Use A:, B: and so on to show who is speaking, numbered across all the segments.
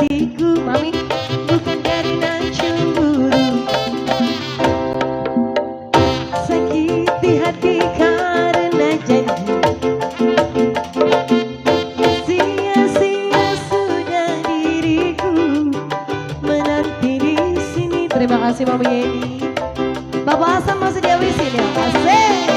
A: hatiku, mami, bukan karena cemburu. Sakiti hati karena janji, sia-sia sudah diriku menanti di sini. Terima kasih Mami Yeni. Bapak Hasan masih di sini ya, asik.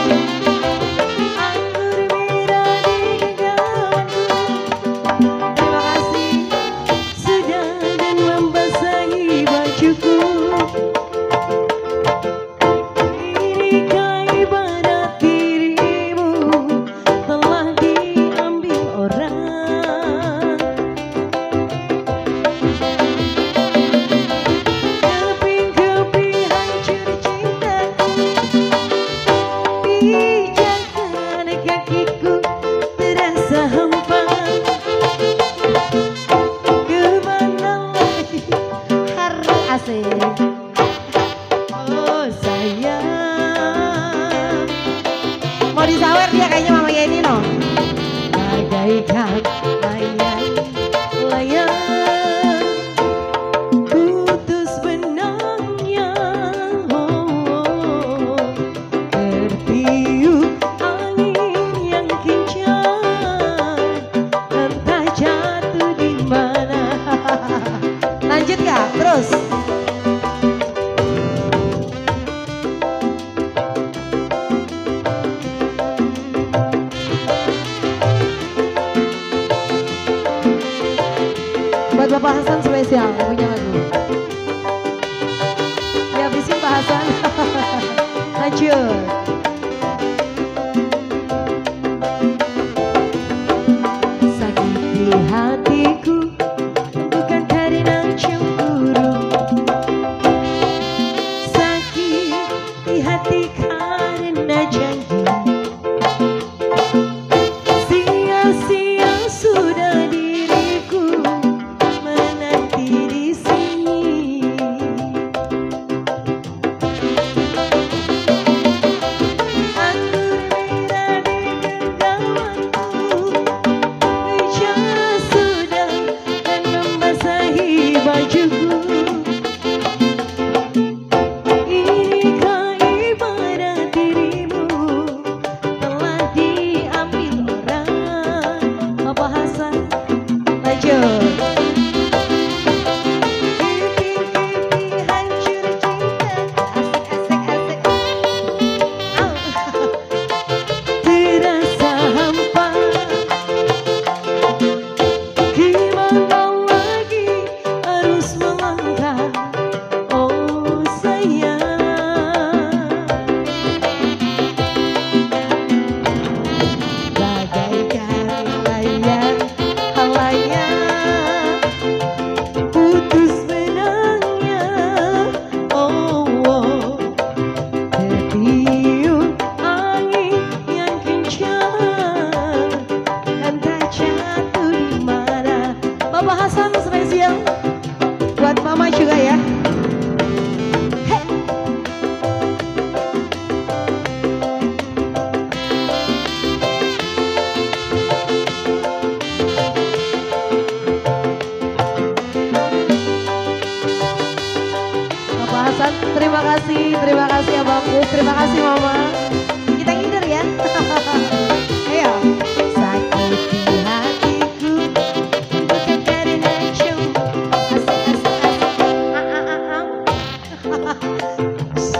A: Oh sayang, mau disawer dia kayaknya Mama Yeni no. Bagaikan layang-layang putus benangnya, tertiup angin yang kencang, entah jatuh di mana. Lanjut Kak, terus. Buat Bapak Hasan spesial punya lagu. Dihabisin Pak Hasan. Lanjut. Sakiti hatiku bukan karena cemburu, sakiti hati karena janji, sia-sia sudah diriku menanti di sini. Anggur merah di genggamanku, hujan sudah dan membasahi bajuku. Inikah ibarat dirimu telah diambil orang. Bapak Hasan, lanjut. Bapak Hasan spesial buat Mama juga ya. Hey. Bapak Hasan, terima kasih Abangku, terima kasih Mama. Kita ngider ya. Ayo. Sakiti hatiku bukan karena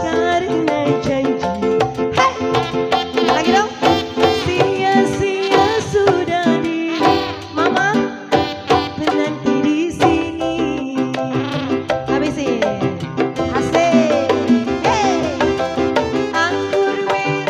A: karena janji. Hey! Lagi dong. Sia-sia sudah diri Mama menanti di sini. Habisin. Asik. Hey! Anggur merah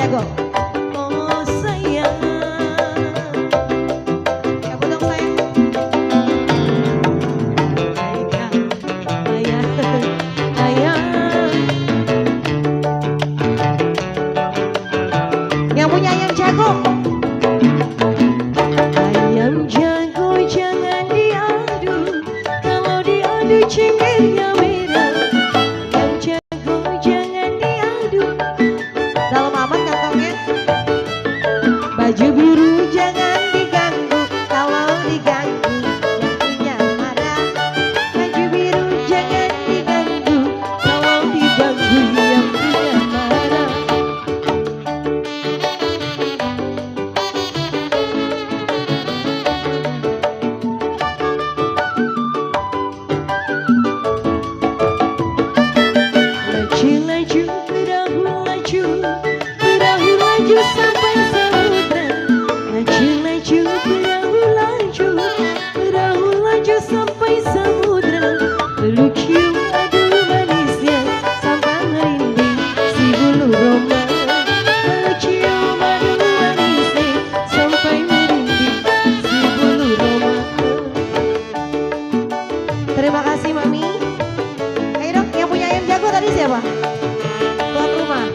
A: jago. Oh sayang, ya potong sayang. Ayah, ayah, yang punya ayam jago. Ayam jago jangan diadu, kalau diadu cengkehnya merah. Ayam jago jangan diadu. Dalam amat kantongnya. Baju biru jangan diganggu, kalau diganggu yang punya marah. Baju biru jangan diganggu, kalau diganggu yang punya marah. Laju-laju, berahu laju sampai samudra. Laju-laju, berahu laju sampai samudra. Peluk cium adu manisnya sampai merinding si bulu roma. Peluk cium adu manisnya sampai merinding si bulu roma. Terima kasih Mami. Ayo dong, yang punya ayam jago tadi siapa? Tuan rumah.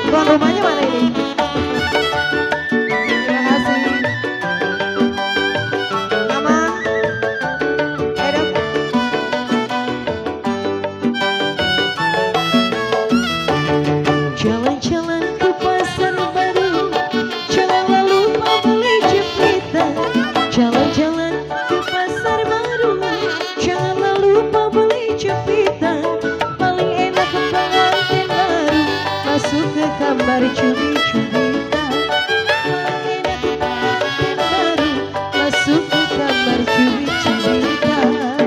A: Tuan rumahnya mana ini? Terima kasih. Mama. Ayo dong. Jalan-jalan ke pasar baru, janganlah lupa beli jepitan. Jalan-jalan ke pasar baru, janganlah lupa beli jepitan. Paling enak ke pengantin baru, masuk ke kamar cubit-cubitan. Paling enak ke pengantin baru, masuk ke kamar cubit-cubitan.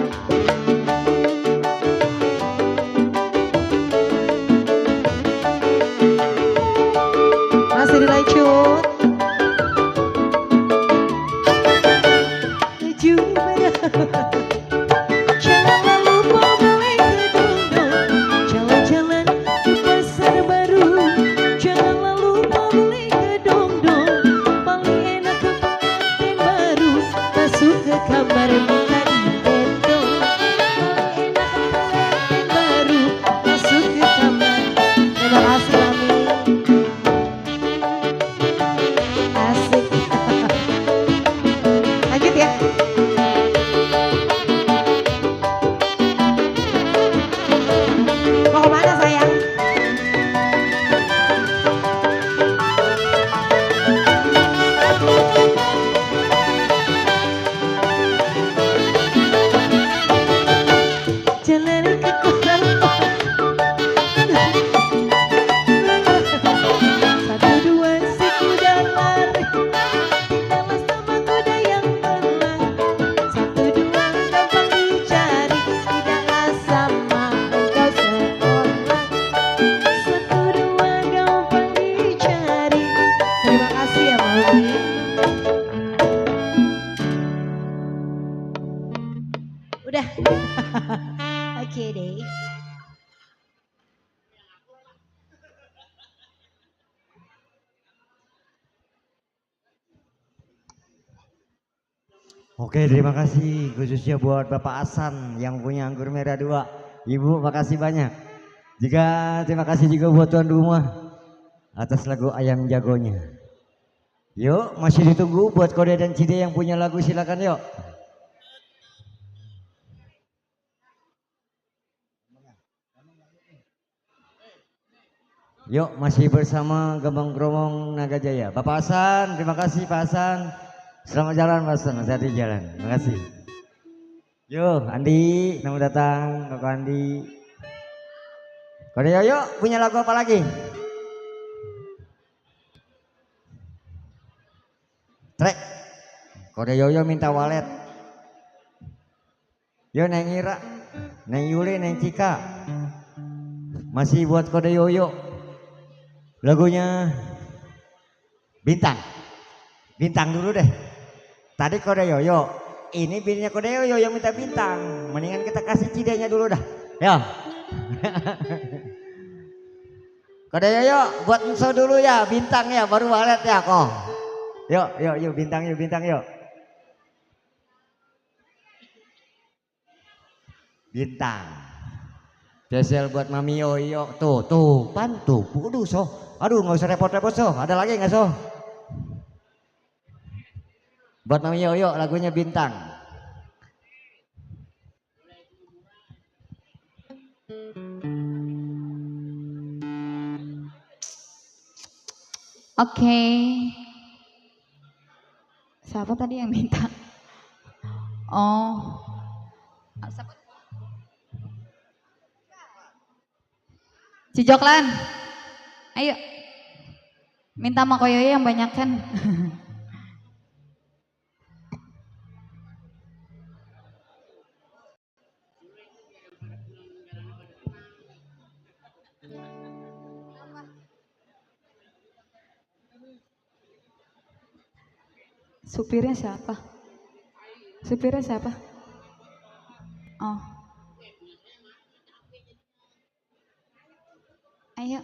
A: Masih dilanjut. Laju berahu. Janganlah lupa beli kedondong. Jalan-jalan ke pasar baru, janganlah lupa beli kedondong. Paling enak ke pengantin baru, masuk ke kamar minta digendong. Paling enak ke pengantin baru, masuk ke kamar. Terima kasih Mami. Asik. Lanjut ya. Mau kemana sayang? Jalan ke kosan. Satu dua si kuda lari, tinggallah sama kuda yang telah. Satu dua gampang dicari, tidaklah sama engkau seorang. Satu dua gampang dicari. Terima kasih ya Mami. Udah. Oke deh.
B: Oke, terima kasih khususnya buat Bapak Hasan yang punya anggur merah 2. Ibu, makasih banyak. Terima kasih juga buat tuan rumah atas lagu Ayam Jagonya. Yuk, masih ditunggu buat Kode dan Cide yang punya lagu, silakan yuk. Yuk, masih bersama Gembang Kromong Naga Jaya. Bapak Hasan, terima kasih Pak Hasan. Selamat jalan Pak Hasan, hati jalan. Terima kasih. Yuk, Andi, selamat datang Kakak Andi. Kode Yoyo punya lagu apa lagi? Trek. Kode Yoyo minta walet. Yo Neng Ira, Neng Yuli, Neng Cika. Masih buat Kode Yoyo. Lagunya Bintang. Bintang dulu deh. Tadi Kode Yoyo, ini bininya Kode Yoyo yang minta bintang. Mendingan kita kasih Cidenya dulu dah. Ya. Kode Yoyo buat Enso dulu ya, bintang ya, baru walet ya kok. Yuk bintang yuk. Bintang. Spesial buat Mami Yoyo. Tuh, pan tuh. Aduh, so. Aduh, nggak usah repot-repot so. Ada lagi nggak so? Buat Mami Yoyo lagunya Bintang.
C: Oke. Siapa tadi yang minta? Oh. Siapa? Cijoklan. Ayo. Minta sama Koyoyo yang banyak kan. Supirnya siapa? Oh. Ayo.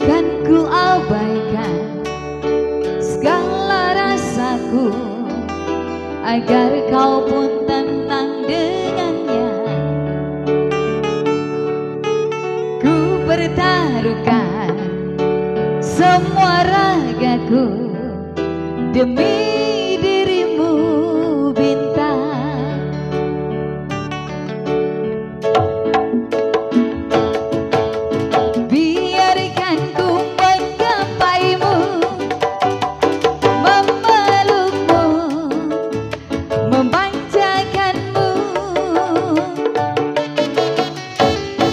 C: Kan ku abaikan segala rasaku agar kau pun tenang dengannya. Ku pertaruhkan semua ragaku demi dirimu Bintang. Biarkan ku menggapaimu, memelukmu, memanjakanmu.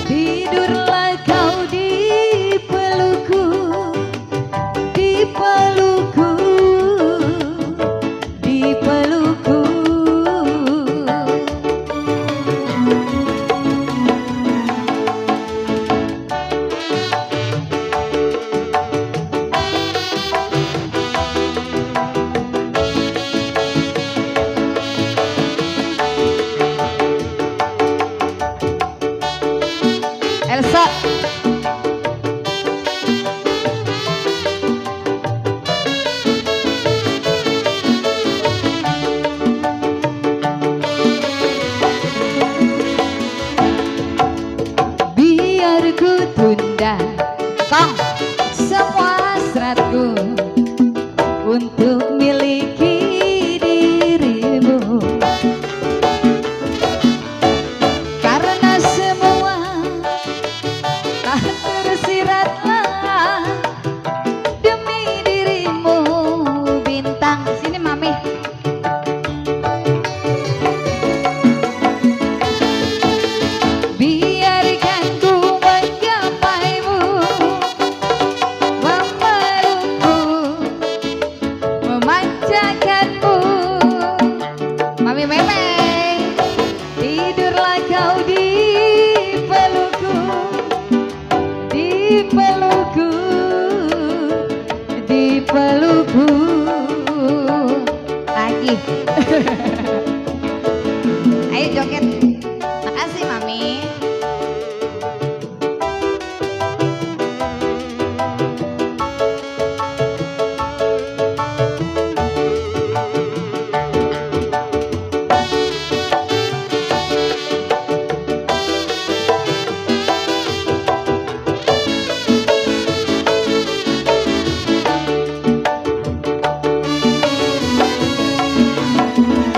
C: Tidurlah kau di pelukku, di pelukku, di pelukku. Elsa. Biar ku tunda Kong semua hasratku untuk miliki dirimu, karena semua tak tersiratlah demi dirimu Bintang. Sini Mami. Biarkan ku menggapaimu, memelukmu, memanjakanmu. Mami Memeng, tidurlah kau di pelukku, di pelukku, di pelukku. Lagi. Ayo joget. Makasih Mami.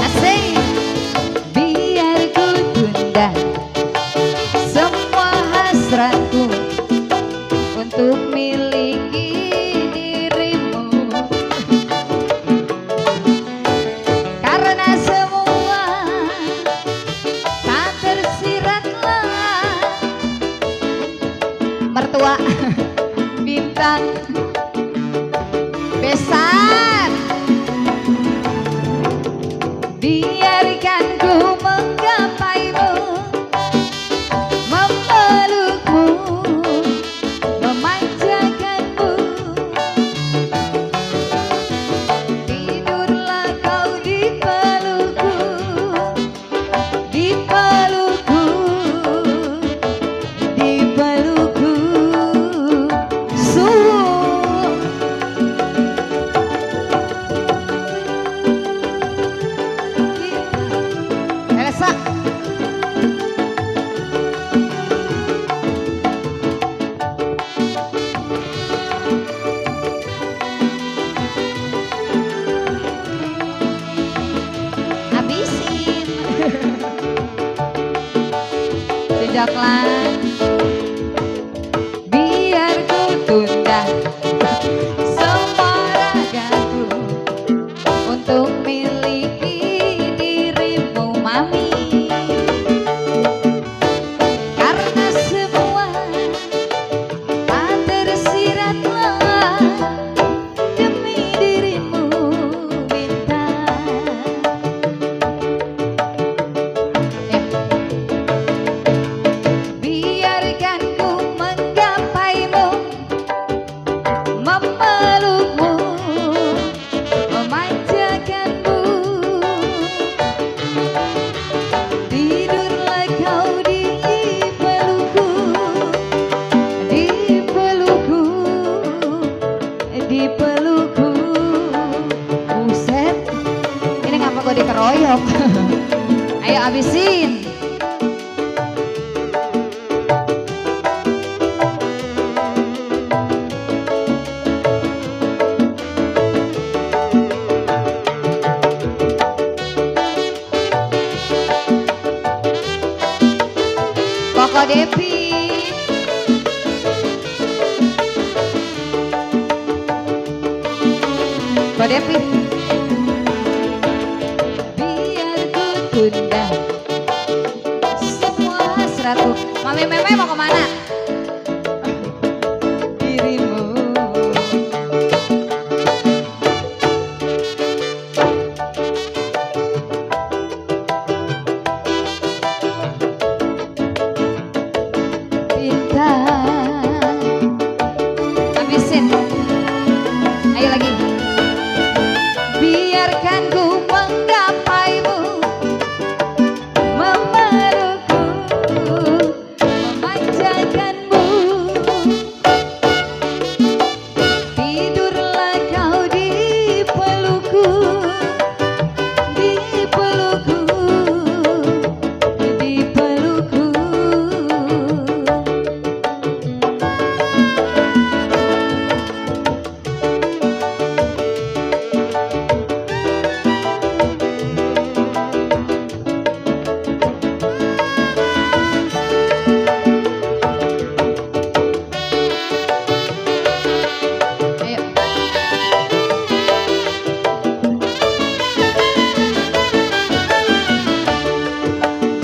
C: Asik. Biar ku tunda semua hasratku untuk miliki dirimu, karena semua tak tersiratlah mertua Bintang. Abisan. Biarkan ku menggapaimu, memelukmu, memanjakanmu. Tidurlah kau di pelukku, di pelukku, di pelukku. Elsa. Habisin. Sejaklah. Biar ku tunda semua ragaku untuk miliki dirimu, mami. Karena semua tak tersiratlah demi dirimu, bintang. Biarkan ku menggapaimu, memelukmu, memanjakanmu. Tidurlah kau di pelukku, di pelukku, di pelukku. Buset, ini ngapa gue dikeroyok? Ayo abisin. Koko Devi. Koko Devi. Biar ku tunda semua hasratku. Mami Meme mau kemana? Dirimu. Bintang. Habisin. Ayo lagi. Biarkan ku menggapaimu, memelukku, memanjakanmu. Tidurlah kau di pelukku, di pelukku, di pelukku. Ayo.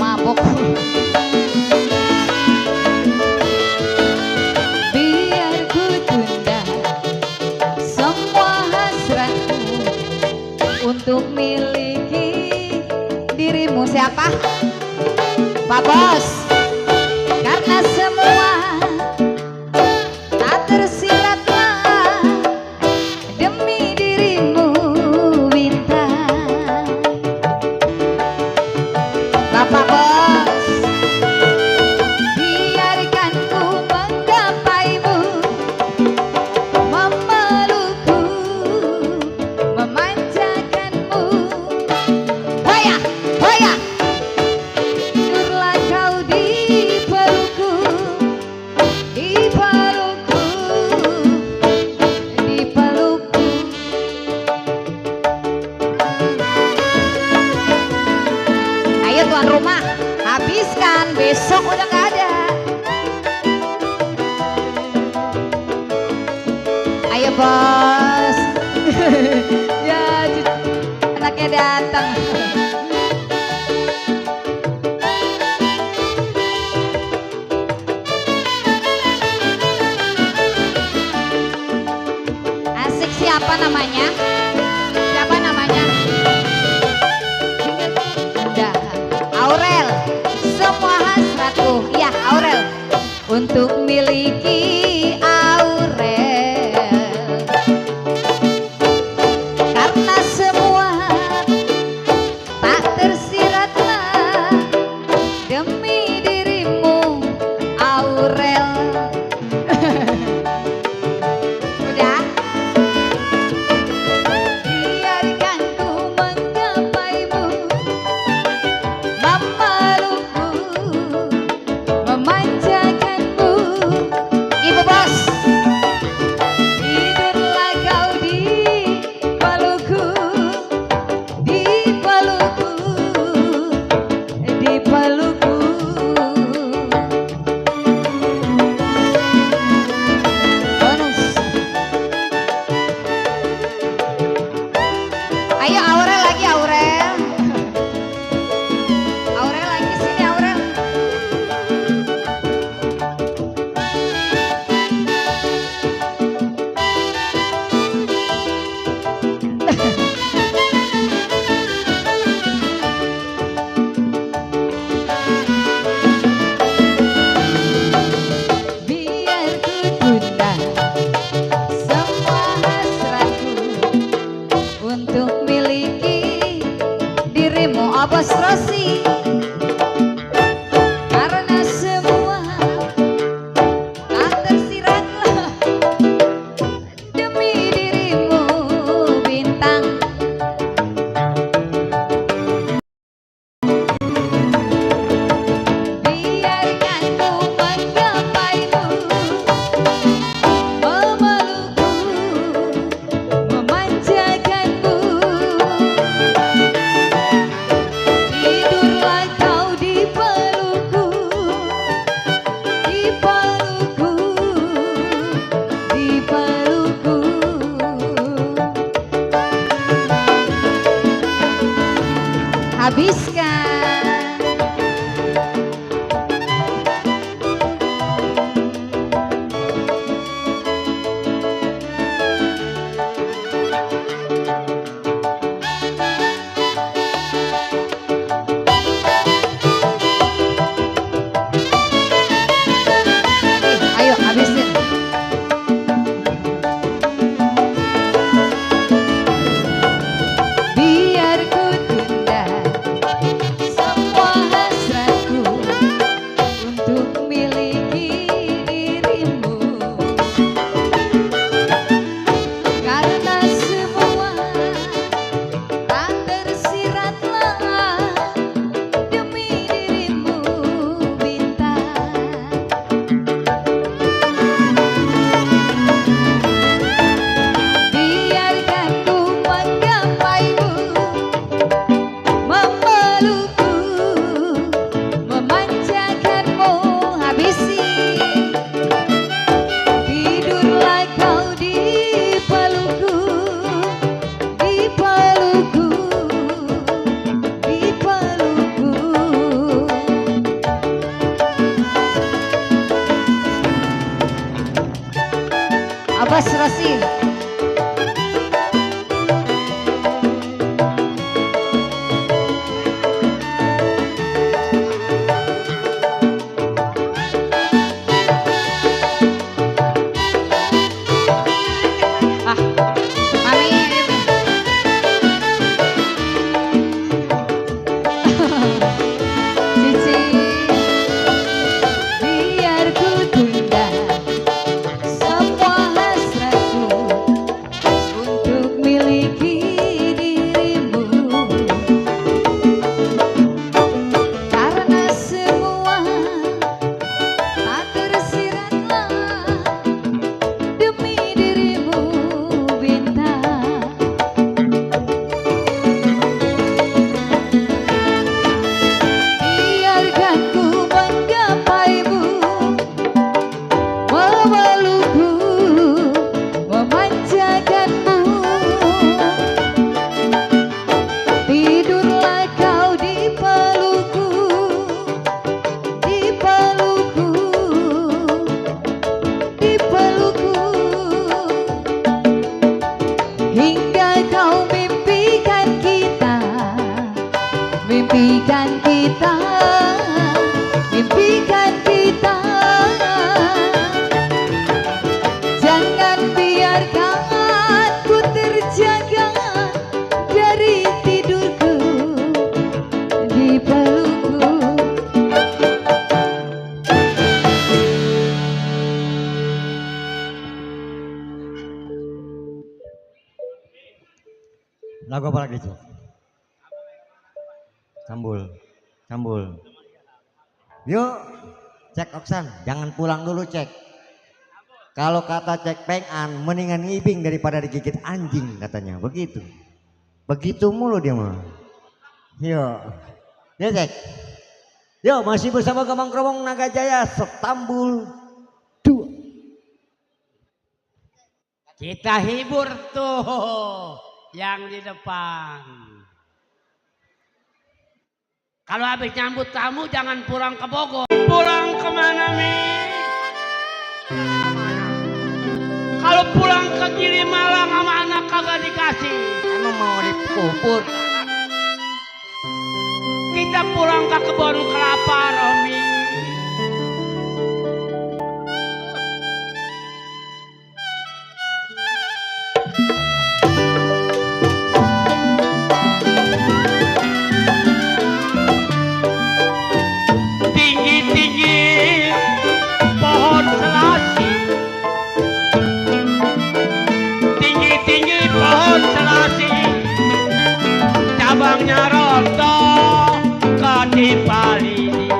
C: Mabok. Biar ku tunda semua hasratku untuk miliki dirimu. Siapa? Pak Bos. Karena semua tak tersiratlah demi dirimu, bintang. Bapak Bos. Biarkan ku menggapaimu, memelukku, memanjakanmu. Hoya, hoya. Tidurlah kau di pelukku, di pelukku, di pelukku. Ayo tuan rumah, habiskan, besok udah gak ada. Ayo bos. Ya, anaknya datang. Asik sih Siapa namanya? Siapa namanya? Udah. Aurel. Semua hasratku. Ya, Aurel. Untuk miliki Aurel. Karena semua tak tersiratlah demi dirimu Aurel. Udah. Biarkan ku menggapaimu, memelukmu, memanjakanmu. Ibu bos, tidurlah kau di pelukku, di pelukku, di pelukku. Bonus. Ayo Aurel lagi Aurel. Aurel lagi sini Aurel. Biar ku tunda semua hasratku untuk miliki dirimu Abas Rosi. Karena semua tak tersiratlah demi dirimu bintang. Biarkan ku menggapaimu, memelukmu, memanjakanmu. Tidurlah kau di pelukku, di pelukku, di pelukku. Habiskan. Ayo habisin. Biar ku tunda semua hasratku untuk miliki dirimu. Karena semua tak tersiratlah demi dirimu bintang. Biarkan ku menggapaimu, memelukku, memanjakanmu. Habisi. Tidurlah kau di pelukku, di pelukku, di pelukku. Abas Rosi. Ah, Mami. Cici. Biar ku tunda semua hasratku kita, mimpikan kita. Jangan biarkan ku terjaga dari tidurku di pelukku.
B: Lagu apa lagi Cek? Cambul, cambul. Yuk, Cek Oksan, jangan pulang dulu Cek. Kalau kata Cek Pengan, mendingan ngibing daripada digigit anjing katanya, begitu. Begitu mulu dia mah. Yuk, ya Cek. Yuk, masih bersama Gembang Kromong Naga Jaya, Setambul 2.
D: Kita hibur tuh yang di depan. Kalau habis nyambut tamu jangan pulang ke Bogor. Pulang kemana Mi? Kalau pulang ke Gilimalang sama anak kagak dikasih.
B: Emang mau dikubur?
D: Kita pulang ke kebun kelapa Romi. Tinggi-tinggi pohon selasi, tinggi-tinggi pohon selasi, cabangnya rontok ketimpa lidi.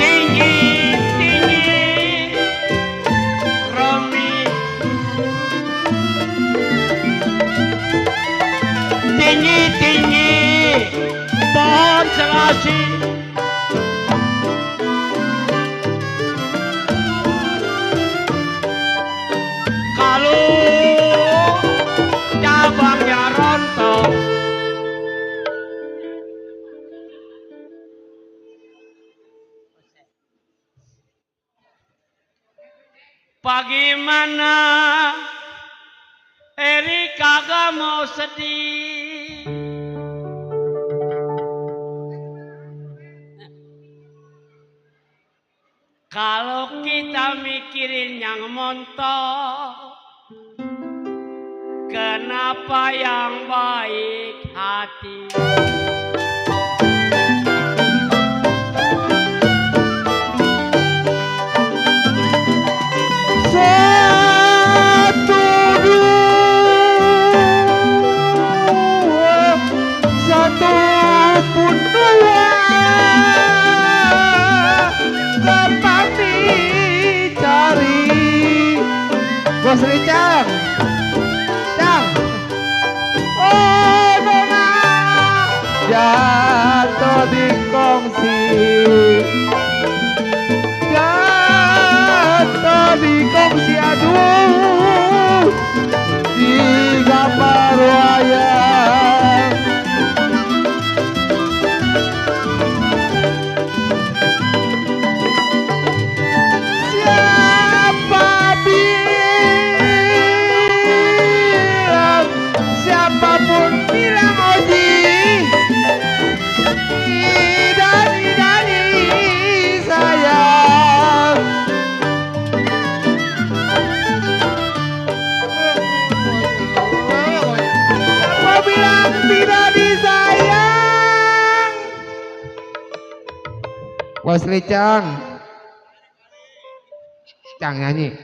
D: Tinggi-tinggi Romi, tinggi-tinggi pohon selasi, kalau cabangnya rontok. Bagaimana Eri kagak mau sedih. Kalau kita mikirin yang montok, kenapa yang baik hati?
E: Satu dua, satu pun dua, dapat dicari. Bos Ricang, Cang, oh nona, jatuh di kongsi. Di kongsi aduh di gambar wayang. Siapa bilang, siapapun bilang Oji idani sayang. Mau bilang tidak disayang. Bos Ricang, Cang nyanyi.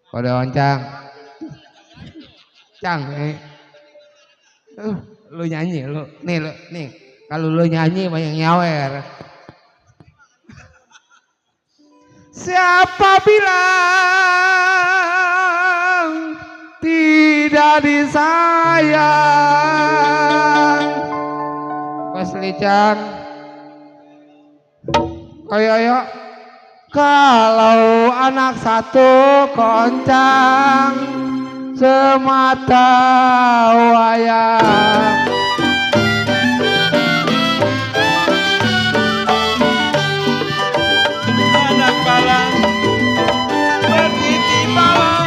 E: Kode Cang. Cang, lu nyanyi lu. Nih. Kalau lu nyanyi banyak nyawer. Siapa bilang tidak disayang? Bos Ricang, ayo. Kalau anak satu koncang semata wayang. Anak balang bertiti balang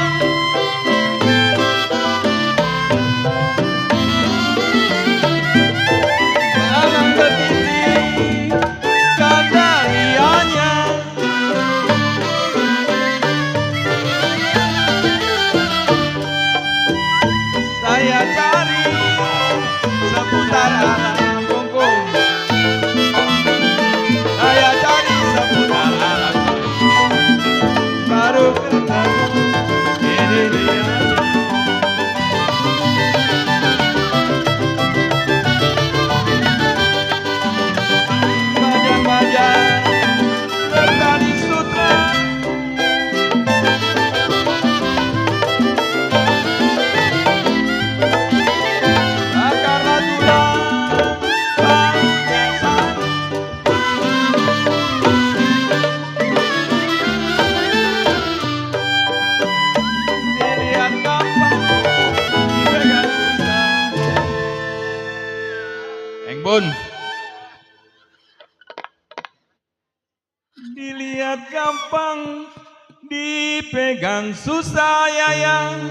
F: Niat gampang dipegang susah yayang,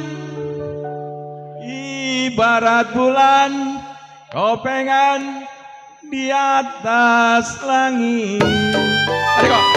F: ibarat bulan kopengan di atas langit. Ayo kok.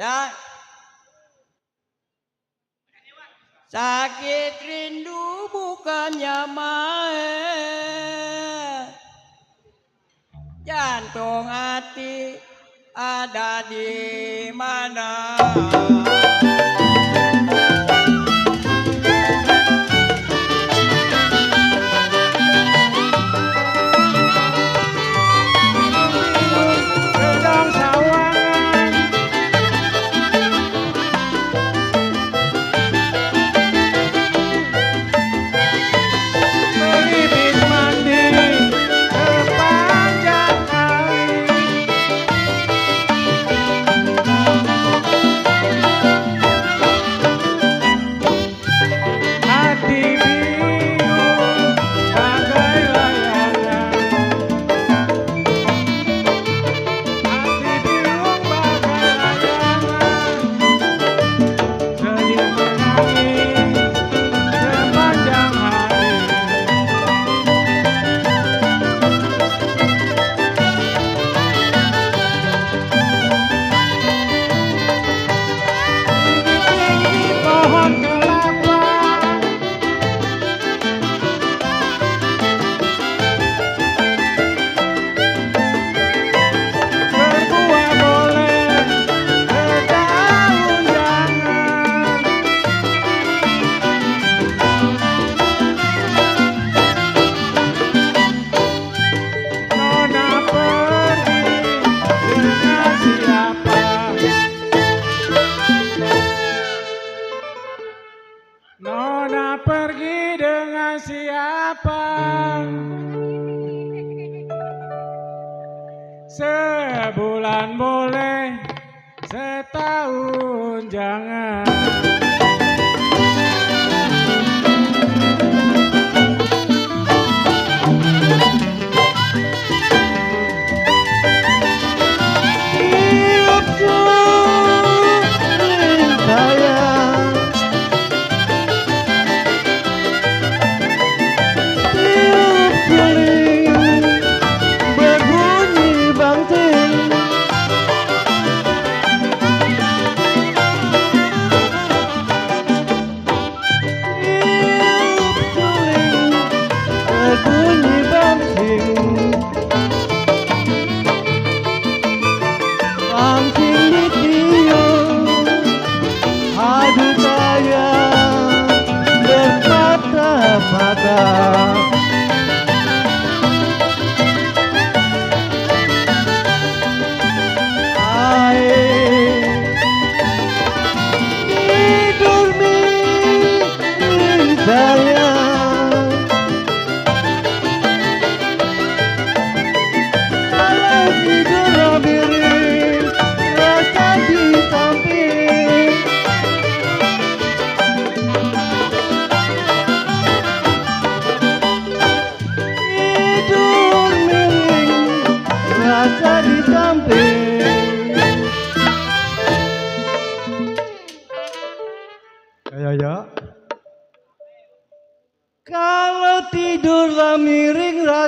G: Ya. Sakit rindu bukannya main. Jantung hati ada di mana?
F: Nona pergi dengan siapa? Sebulan boleh, setahun jangan.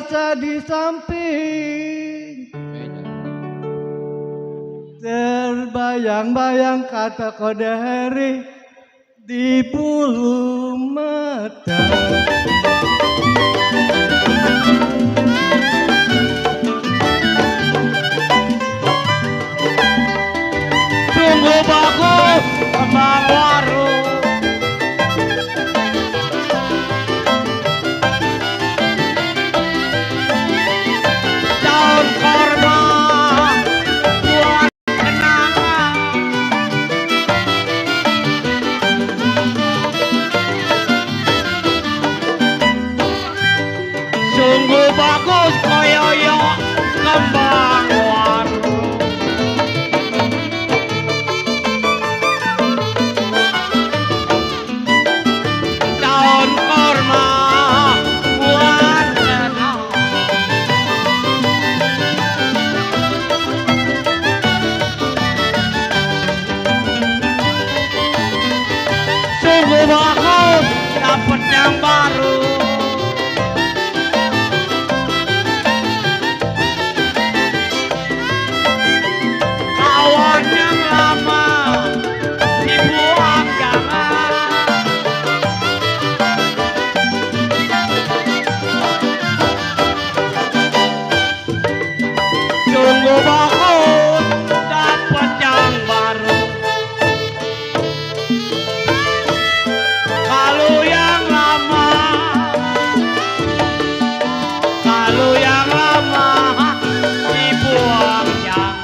H: kaca di samping, terbayang-bayang kata Kodari di bulu mata.
D: Sungguh bagus kembang waru. Daun korma buat kenangan. Sungguh bagus koyoyo kembang waru. Daun korma buat kenangan. Sungguh bagus dapet yang baru. Kawan yang lama dibuang jangan. Sungguh bagus dapet yang baru. Kalau yang lama dibuang jangan.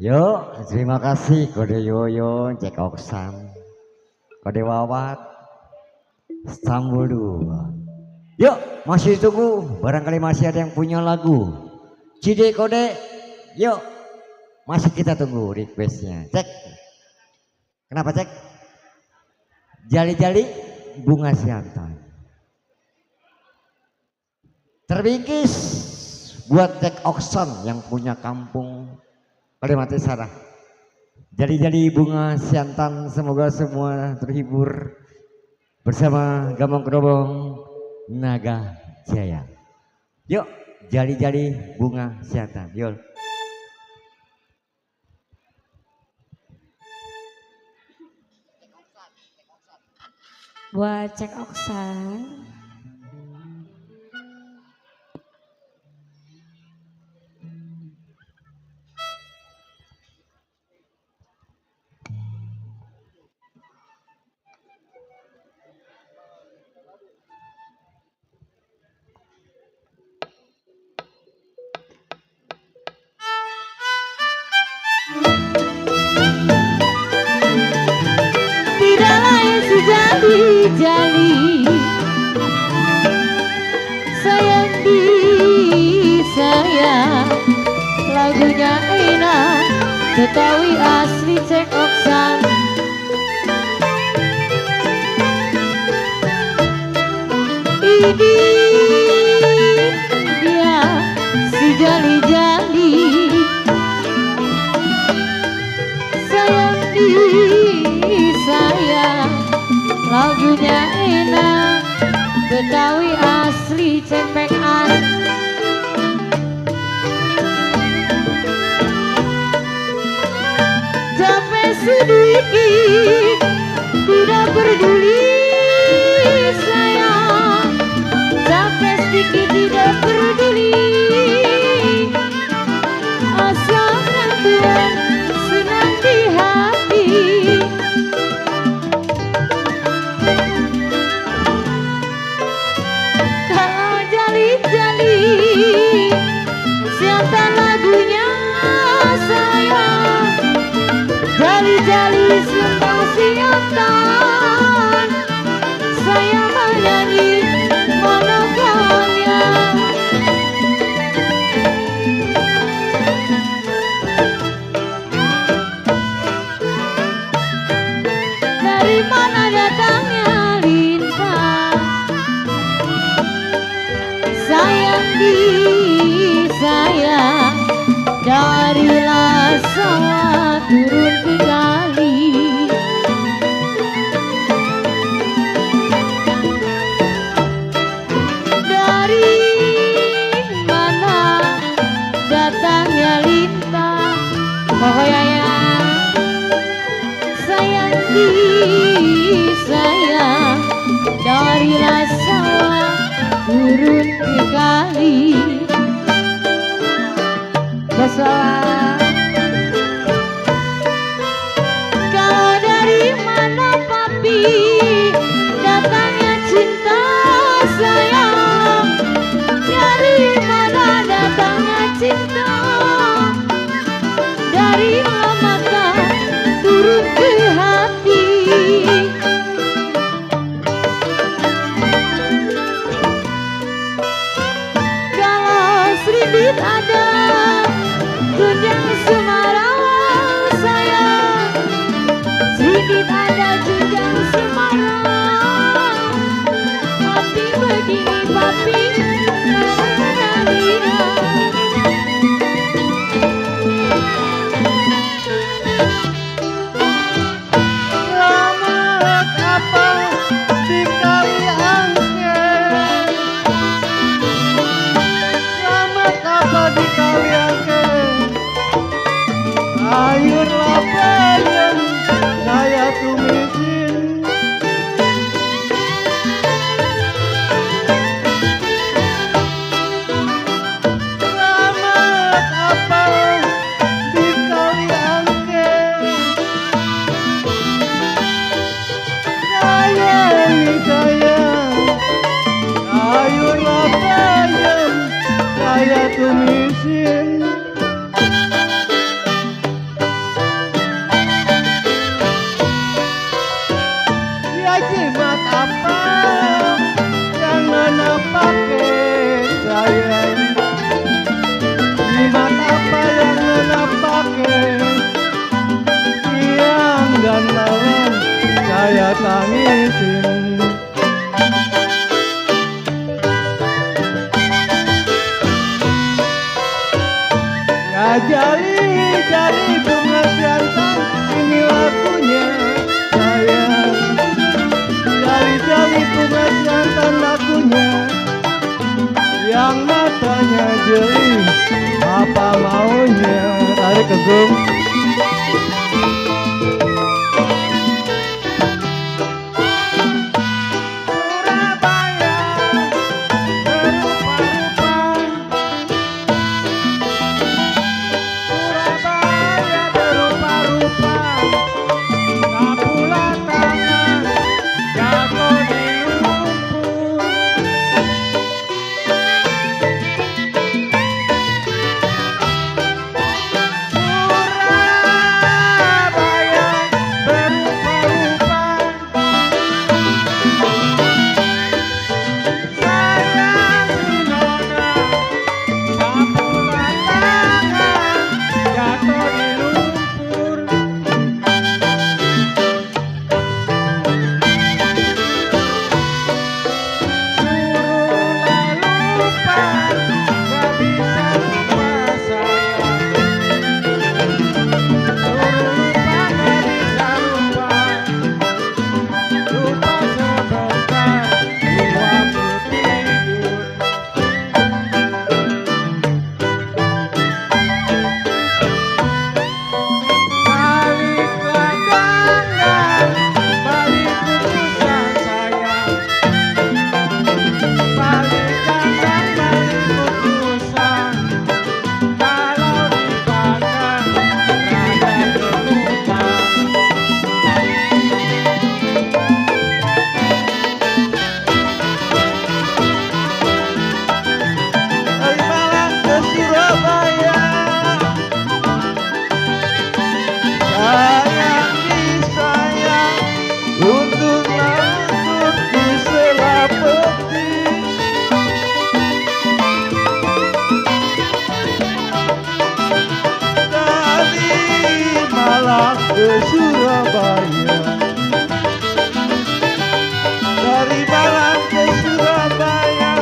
B: Yuk, terima kasih Kode Yoyo, Cek Oksan, Kode Wawat, Stambul 2. Yuk, masih tunggu, barangkali masih ada yang punya lagu. Cide Kode, yuk, masih kita tunggu requestnya. Cek, kenapa Cek? Jali-jali bunga siantan. Terbingkis buat Cek Oksan yang punya kampung Kalimantan Utara. Jali-jali bunga siantan, semoga semua terhibur bersama Gambang Kerobong Naga Jaya. Yuk, jali-jali bunga siantan. Yuk.
A: Buat Cek Oksan. Tidak lain sejali-jali, sayang di sayang, lagunya enak, Betawi asli Cek Oksan. Ini dia si jali-jali, sayang di sayang, lagunya enak, Betawi asli cepekan. Capek sedikit tidak peduli sayang, capek sedikit tidak peduli, asal Tuhan senang di hati. Kalau jali-jali siapa lagunya sayang, jali-jali semua siantan, saya menyanyi monotonnya. Dari mana datangnya lintang, sayang di sayang, darilah sawah turun ke kali.
H: tangisin. Ya jadi bunga jantan, ini lagunya sayang. Jali bunga jantan lagunya, yang matanya jeli, apa maunya? Tarik ke gung. Ke Surabaya, dari Malang ke Surabaya,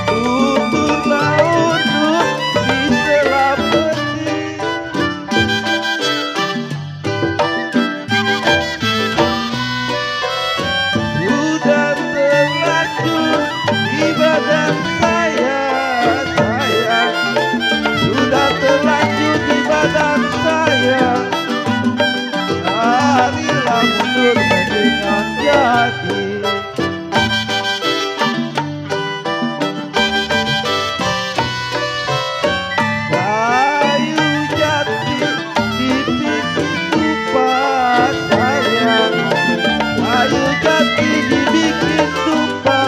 H: untuk untuk di Selapeti. Sudah terlanjur di badan saya, sudah terlanjur di badan saya. Marilah mundur mendingan jadi. Kayu jati dibikin lupa sayang, kayu jati dibikin lupa,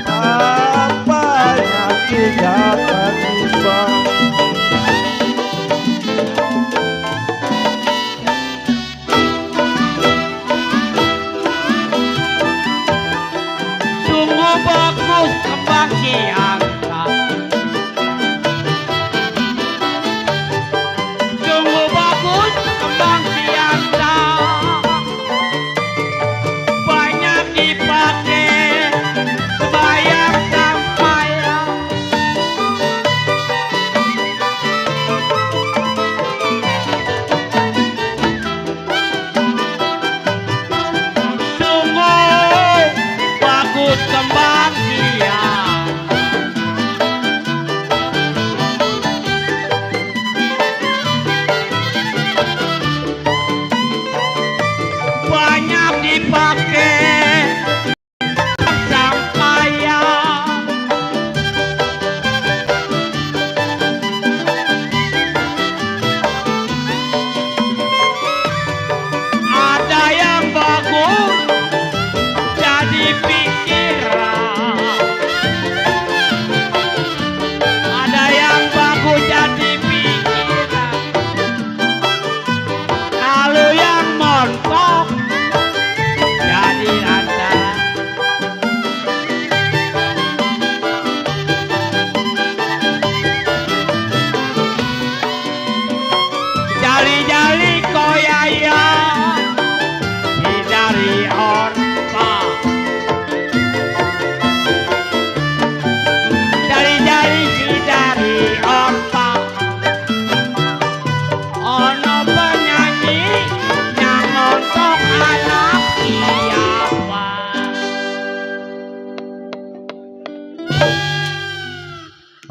H: apanya tidak akan lupa.
D: Bagus kembang Cianjur, sungguh bagus kembang Cianjur, banyak dipakai sebayang sampaian. Sungguh bagus kembang Cianjur,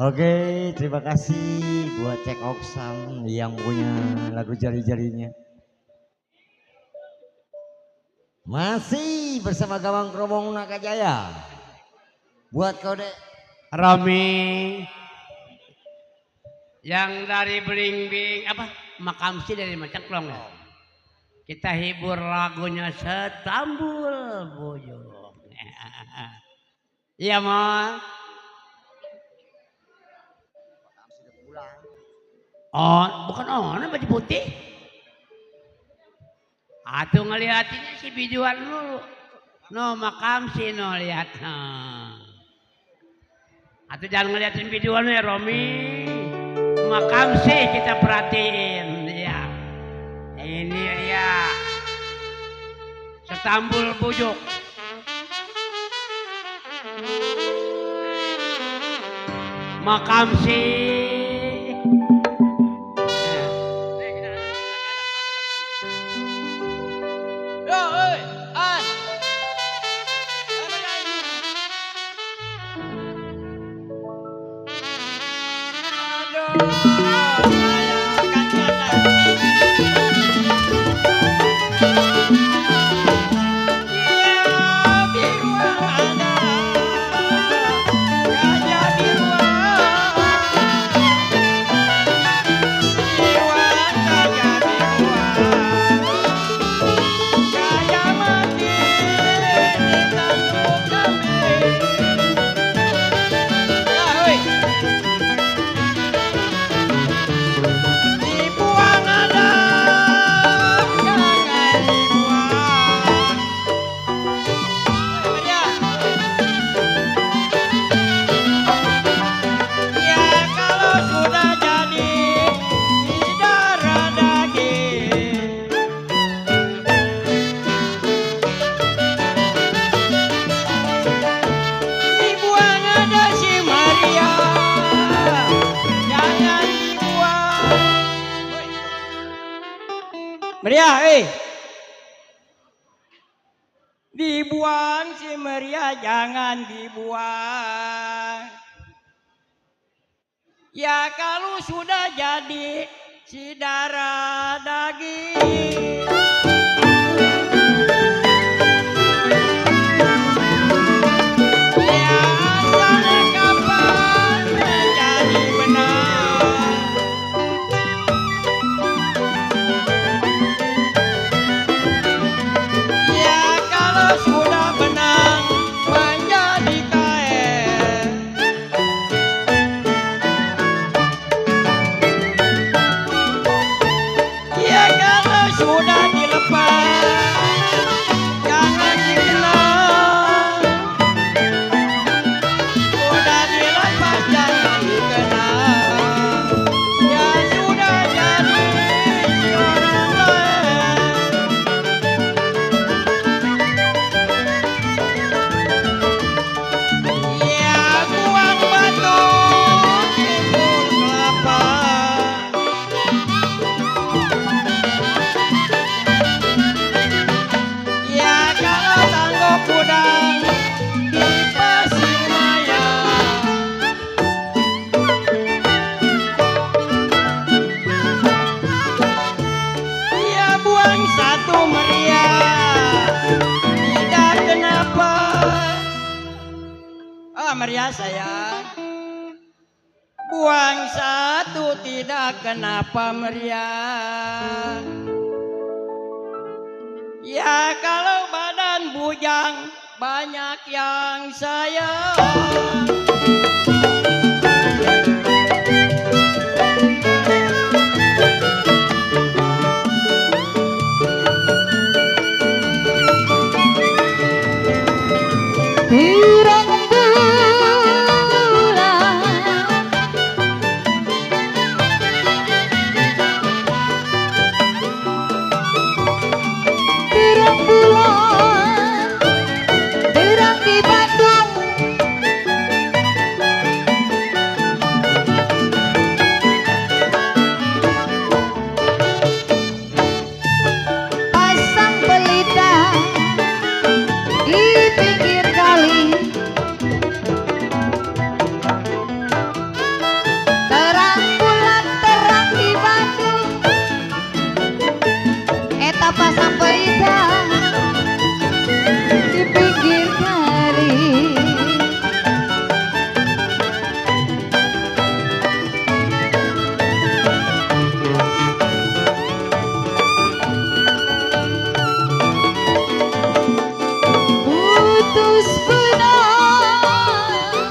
B: Oke, terima kasih buat Cek Oksan yang punya lagu jari-jarinya. Masih bersama Gawang Kromong Nakajaya. Buat kode
D: Romi yang dari Bling-Bling apa Makamsi dari Macaklong ya. Kita hibur lagunya Setambul Buyung. Iya mah. Oh, bukan baju putih. Atuh ngeliatinnya si biduan dulu. No Makamsi no lihat. Atuh jangan ngeliatin biduan ya Romi. Makamsi kita perhatiin ya. Ini dia Setambul Bujuk. Makamsi.
G: Meriah, dibuang si meriah, jangan dibuang. Ya kalau sudah jadi si darah daging. Ya asalnya kapan menjadi benar. Ya kalau sudah benang menjadi kain. Ya kalau sudah dilepas jangan dikenal. Sudah dilepas jangan dikenal. Ya sudah jadi si orang lain. Ya buang batu timbul kelapa. Ya kalau tanggok kudang di Pasir Maya. Ya buang satu meriah, tidak kenapa. Meriah sayang. Buang satu tidak kenapa meriah. Ya kalau badan bujang banyak yang sayang.
A: Terang bulan, terang di Bandung. Pasang pelita di pinggir kali.
C: putus benar,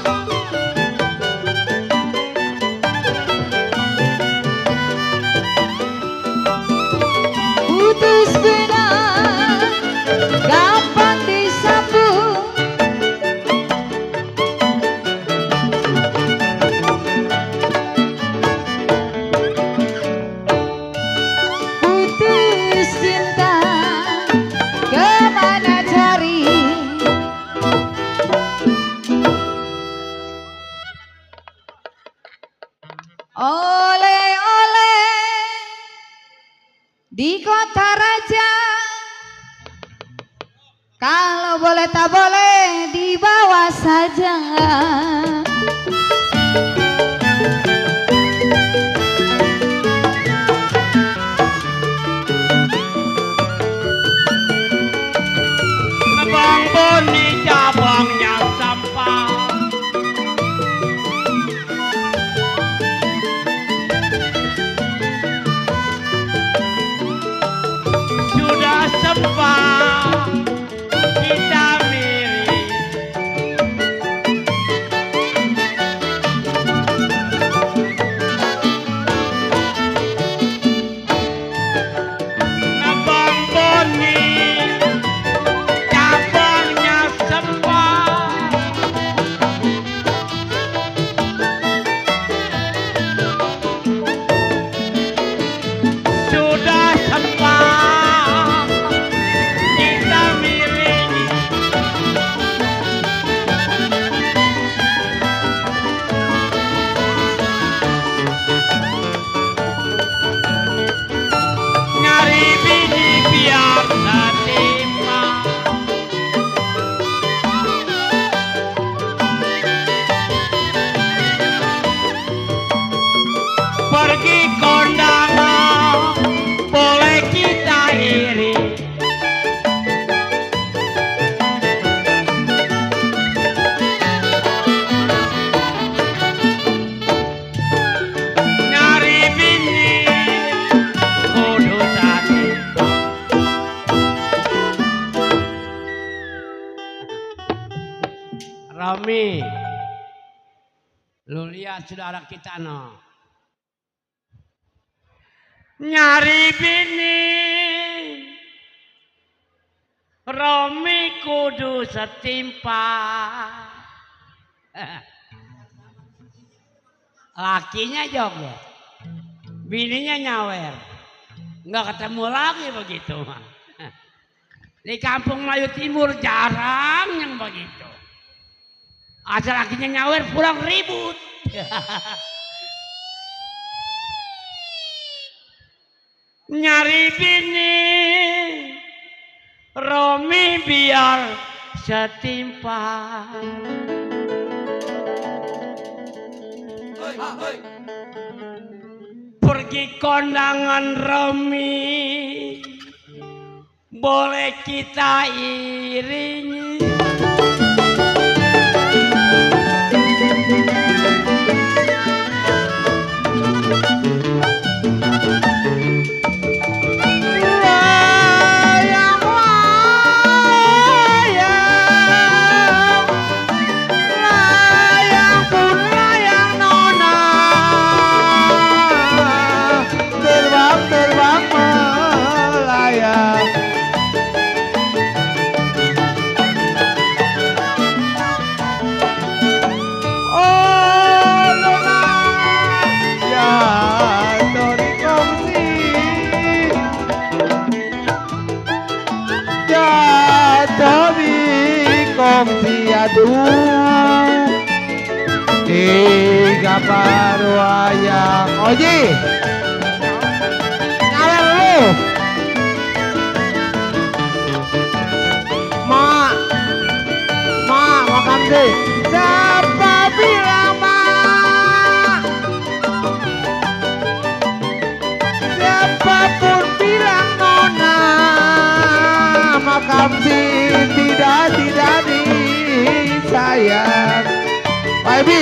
C: putus benar, gampang disambung. Putus cinta, kemana cari? Oleh-oleh di kota raja, kalau boleh tak boleh dibawa saja.
D: Nebang boni cabangnya sampah. Sudah sempat kita mirip, nebang boni cabangnya sempat. Sudah sempat kita milih, nyari bini biar setimpa. Pergi kondangan boleh kita iri, nyari bini kudu tadi. Romi, lu lihat saudara kita no, nyari bini Romi kudu setimpa. Lakinya joget, bininya nyawer, nggak ketemu lagi begitu mah. Di kampung Melayu Timur jarang yang begitu. Asal lakinya nyawer pulang ribut. Nyari bini Romi biar setimpa. Pergi kondangan Romi boleh kita iringi.
H: Terbang melayang. Oh Luna, ya tori kongsi, ya tori kongsi aduh. Tiga paru ayam. Oji, nyawer lu. Mak, makan sih. Siapa bilang mak? Siapapun bilang nona, makam sih tidak disayang. Pak Ebi,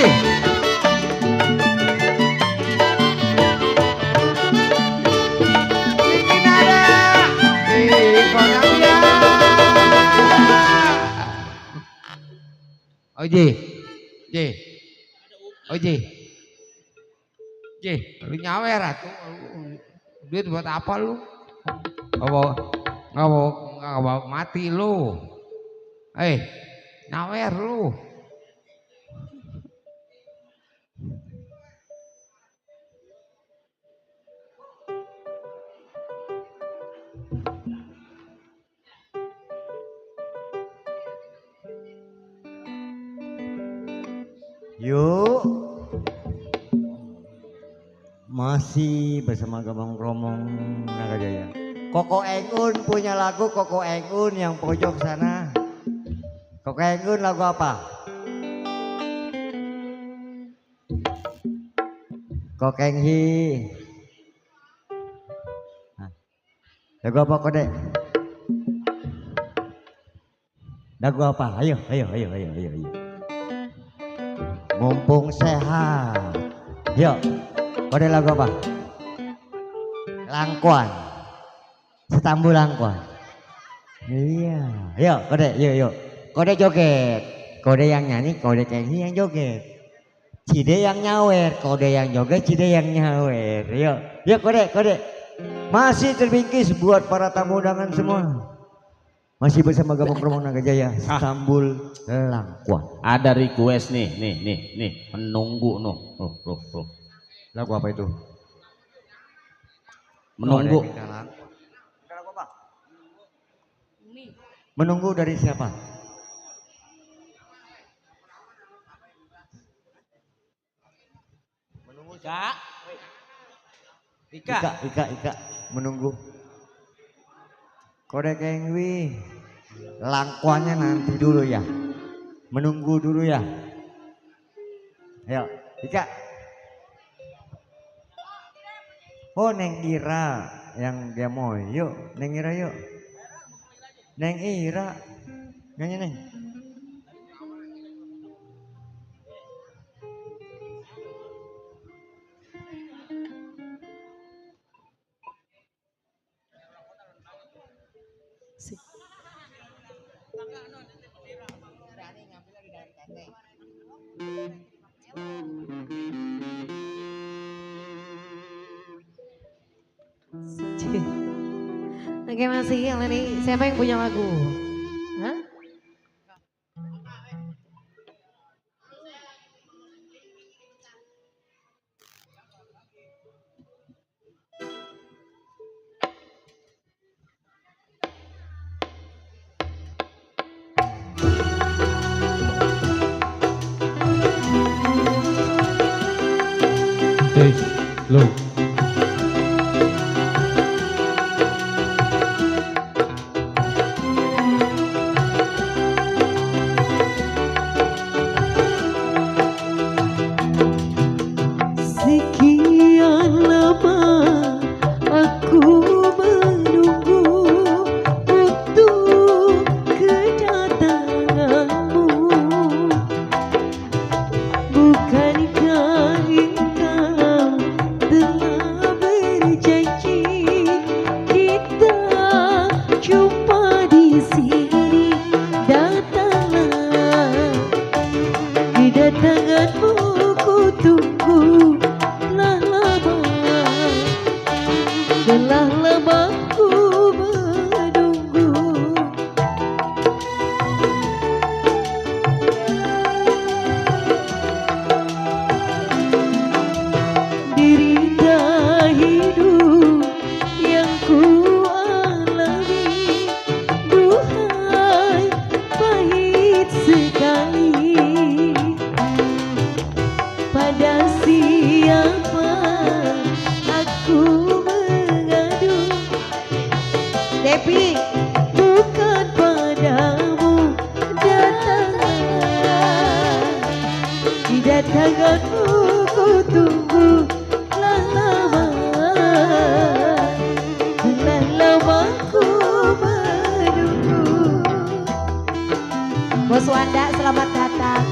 H: ingin ada di konang ya.
E: Oji. Ji. Oji. Ji, lu nyawer atuh. Duit buat apa lu? Nggak bawa mati lu. Nyawer lu.
B: Yuk, masih bersama Gabang Kromong Naga Jaya. Koko Engun punya lagu Koko Engun yang pojok sana. Koko Engun lagu apa? Kokenghi. Lagu apa Kode? Lagu apa? Ayo. Mumpung sehat. Yuk, kode lagu apa? Langkuan. Setambul Langkuan. Iya. Yuk, kode, yuk. Kode joget. Kode yang nyanyi, kode Kenghi yang joget. Cide yang nyawer, kode yang joget, Cide yang nyawer. Yuk kode. Masih terbingkis buat para tamu undangan semua. Masih bersama Gabung Kromong Naga Jaya, Setambul Langkuan.
D: Ada request nih, menunggu
B: Lagu apa itu?
D: Menunggu.
B: Menunggu dari siapa?
G: Menunggu
B: Ika. Menunggu. Kode Kengwi. Langkuannya nanti dulu ya. Menunggu dulu ya. Ayo, Ika. Oh, Neng Ira yang dia mau. Yuk, Neng Ira yuk. Neng Ira. Nyanyi Neng.
A: Oke masih yang ini siapa yang punya lagu? Hah?
F: Lu.
A: Sekian lama aku menunggu untuk kedatanganmu. Bukankah engkau telah berjanji kita jumpa di sini? Datanglah, kedatanganmu ku tunggu. Telah lama ku menunggu. Derita hidup yang ku alami, duhai pahit sekali. Pada siapa aku mengadu? Depi, bukan padamu. Datanglah, kedatanganmu ku tunggu. Telah lama ku menunggu. Bos Wanda, selamat datang.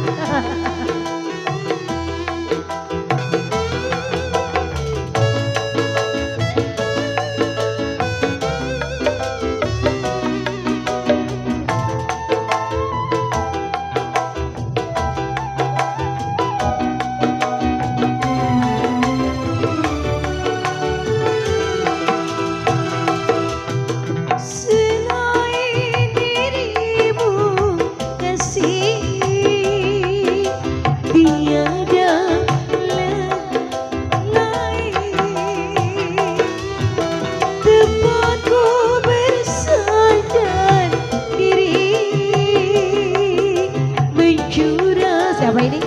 A: Apa ini?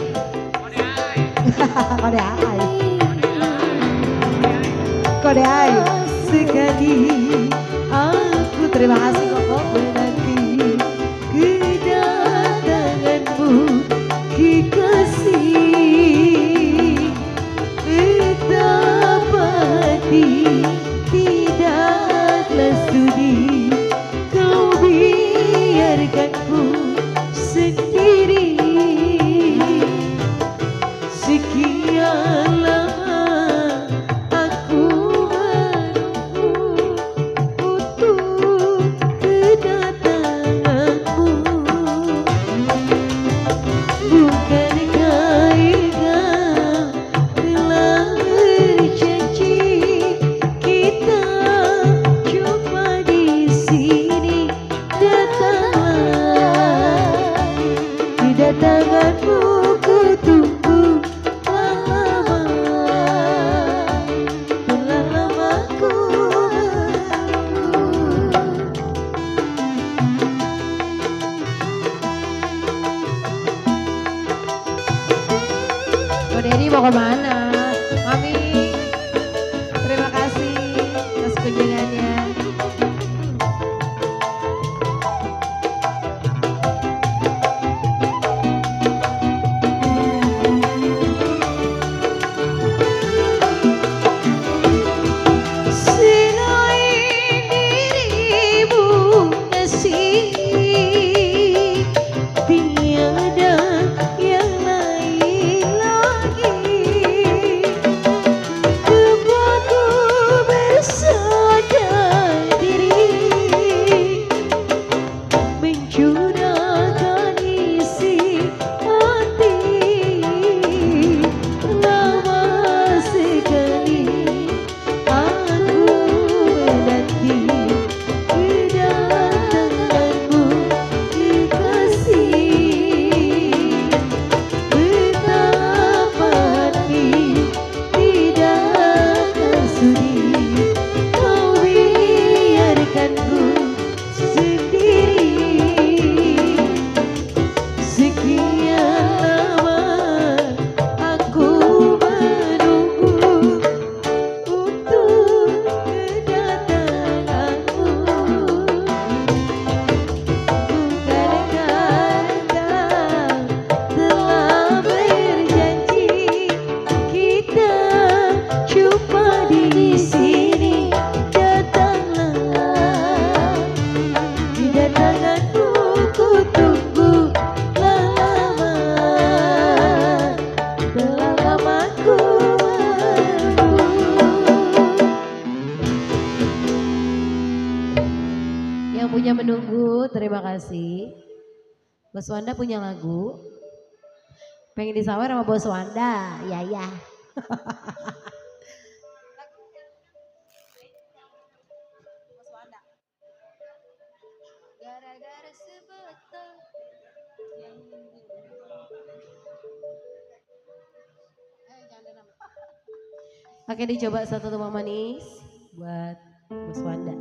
A: Kode ai. Kode ai. Sekali aku terima kasih kok menanti kedatanganmu kekasih. Betapa hati tidaklah sudi kau biarkanku sendiri. Sekian lama aku menunggu untuk kedatanganmu. Bukankah engkau telah berjanji kita jumpa di sini? Datanglah, kedatanganmu ku tunggu lama, telah lama ku menunggu. Kok Dedi mau kemana? Mami, terima kasih atas kunjungannya. Selain dirimu kasih, tiada yang lain lagi. Buatku bersadar diri, mencurahkan isi hati. Lama sekali aku menanti kedatanganmu kekasih. Betapa hati tidaklah sudi kau biarkanku sendiri. Sekian lama aku menunggu untuk kedatanganmu. Bukankah engkau telah berjanji kita jumpa di sini? Datanglah, kedatanganmu ku tunggu lama, telah lama ku menunggu. Yang punya menunggu, terima kasih. Bos Wanda punya lagu. Pengen disawer sama Bos Wanda, ya ya. Gara-gara sebotol yang Oke, dicoba satu tumpang manis buat Bos Wanda.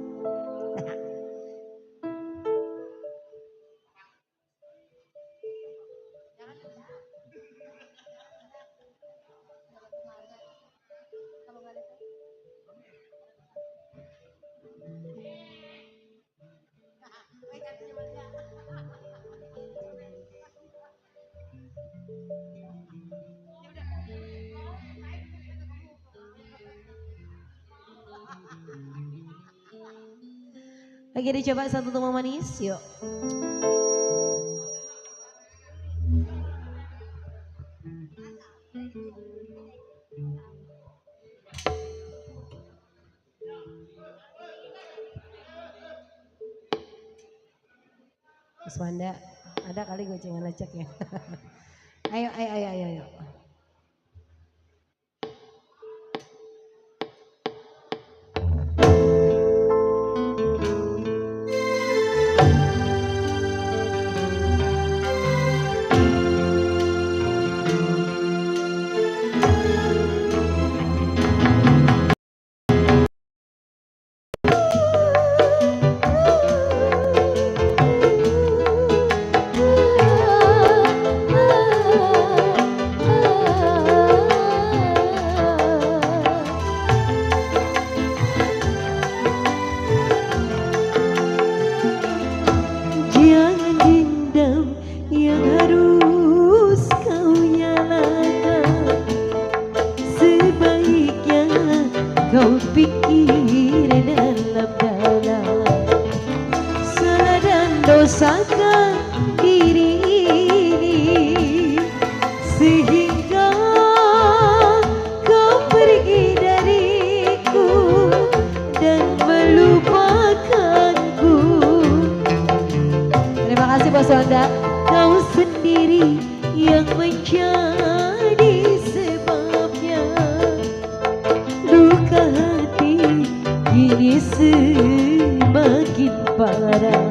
A: Oke, dicoba satu tumpang manis, yuk. Mas Wanda, ada kali gocengan lecek ya. Ayo. sehingga kau pergi dariku dan melupakanku.
C: Terima kasih Bos Wanda.
A: Kau sendiri yang menjadi sebabnya luka hati kini semakin parah.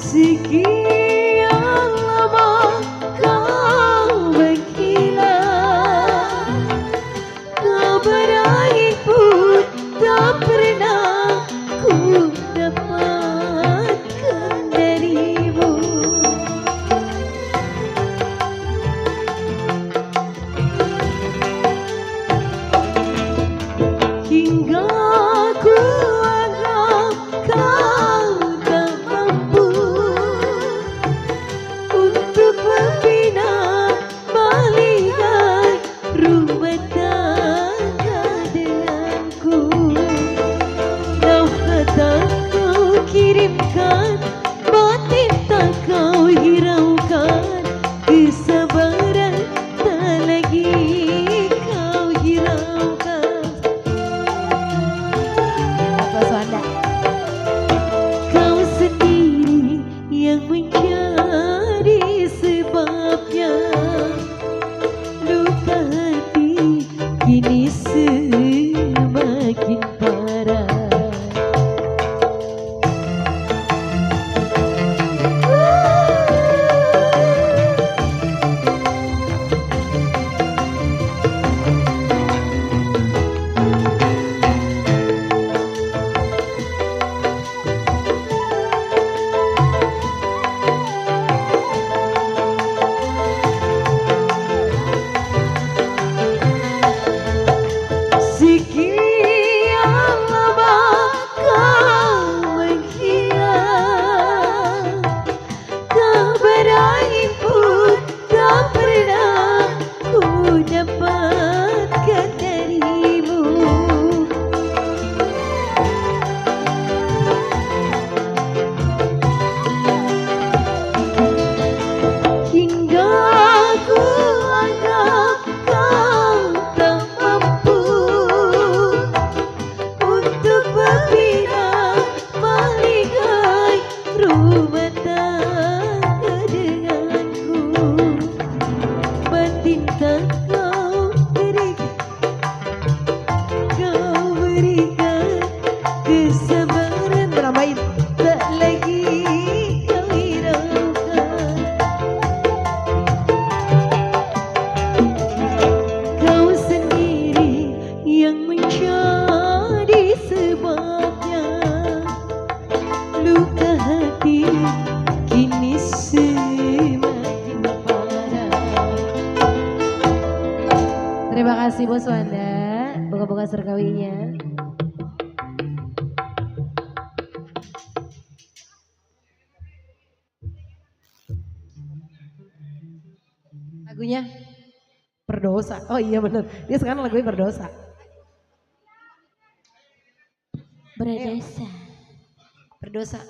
A: Sekian lama kau menghilang, kabar air pun tak pernah ku dapatkan darimu. Hingga ku anggap kau tak mampu untuk membina balikan rumah tangga denganku. Nafkah tak kau kirimkan, batin tak kau hiraukan, kesabaran tak lagi kau hiraukan.
C: Bos Wanda.
A: Kau sendiri yang menjadi sebabnya luka hati kini semakin parah. Sekian lama kau menghilang, kabar air pun tak pernah ku dapatkan darimu. Hingga ku anggap kau tak mampu untuk membina balikan rumah tangga denganku. Batin tak kau berikan, kesabaran beramai tak lagi kau hiraukan. Kau sendiri yang menjadi sebabnya luka hati kini semakin parah.
C: Terima kasih Bos Wanda. Buka-buka serkawinya.
A: Lagunya Berdosa. Oh iya benar. Dia sekarang lagunya Berdosa.
C: Berdosa.
A: Berdosa.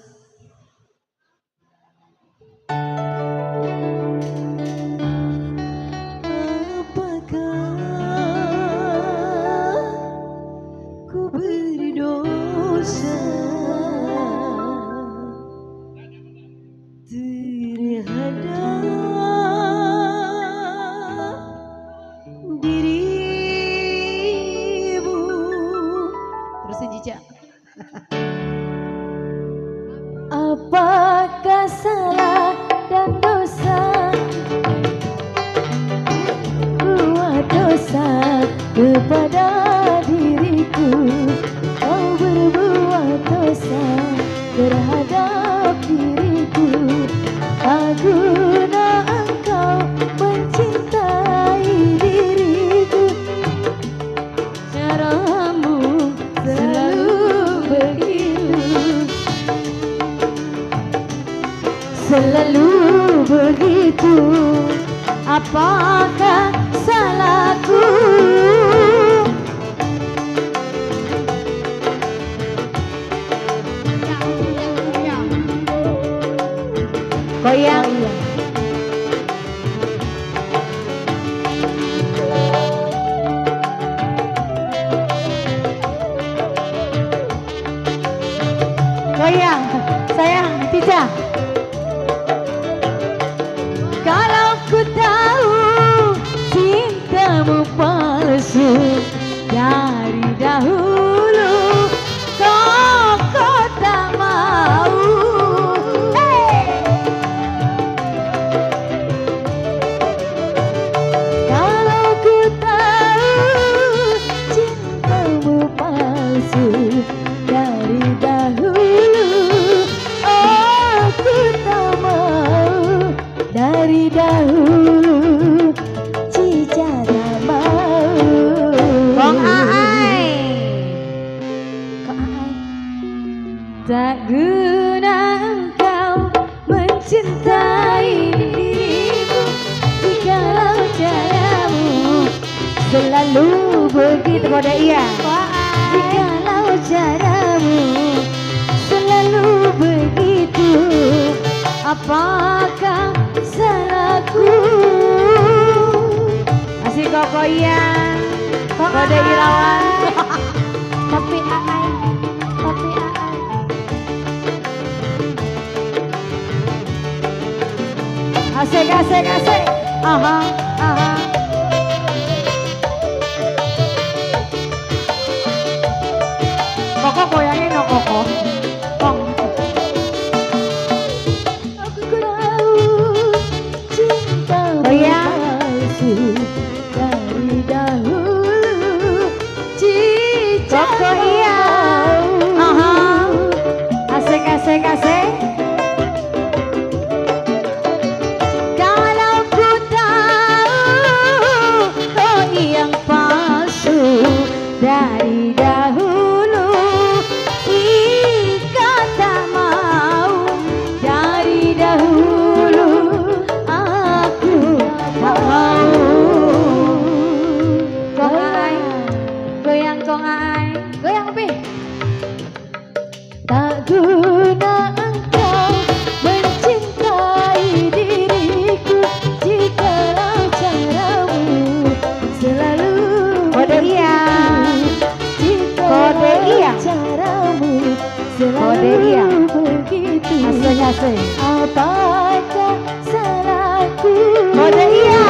A: Apakah ku berdosa terhadap dirimu? Terusin Cica.
C: Apakah salah dan dosa, buat dosa kepada diriku? Kau berbuat dosa terhadap diriku. Tak guna engkau mencintai diriku.
A: Apakah salahku? Goyang. Goyang, sayang, Tica. Kalau ku tahu cintamu palsu dari dahulu, kau tak mau. Kalau ku tahu cintamu palsu dari dahulu, aku tak mau. Dari dahulu Cica tak mau. Kong Aai, Kong Aai. Tak guna engkau mencintai diriku jikalau caramu selalu begitu. Kode iya. Jikalau caramu selalu begitu, apakah salahku? Masih kokoyan, kode Irawan. Tapi Aai, tapi Aai. Asik, asik, asik. Aha, aha. Koko goyangin no Koko. Kong. Aku tahu cinta palsu dari dahulu. Cica Koko iya. Aha. Asik, asik, asik. Kalau ku tahu kau yang palsu dari dahulu, ikat tak mau. Dari dahulu aku tak mau. Kong Aai, goyang Kong Aai, goyang lebih. Tak guna engkau mencintai diriku jikalau caramu selalu kode iya. Kode iya. Caramu selalu begitu. Asing, asing. Apakah salahku? Kode iya.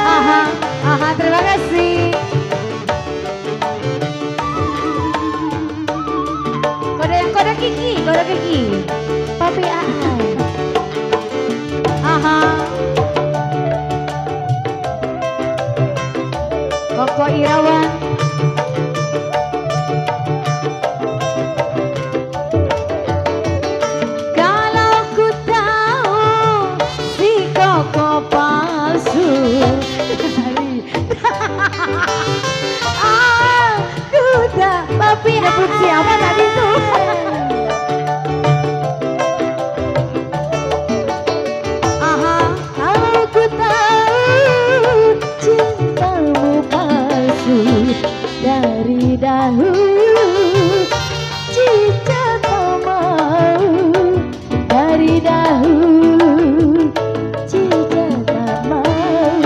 A: Aha, aha, terima kasih. Kode Kiki, kode Kiki. Papi Aai. Aha. Koko Irawan. Kalau ku tahu si Koko palsu, aku tak. Papi nyebut siapa tadi tuh? Aha, kalau ku tahu cintamu palsu dari dahulu, Cica tak mau. Dari dahulu Cica tak mau.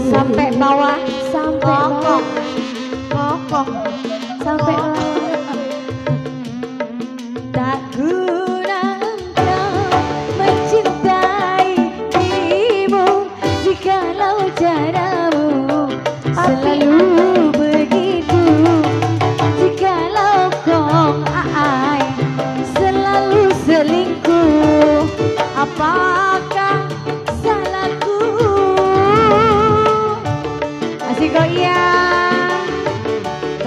A: Sampai bawah, sampai bawah. Kokok sampai tak guna engkau mencintai dirimu jikalau caramu selalu begitu. Jikalau Kong Aai selalu selingkuh, apakah salahku? Masih kok iya.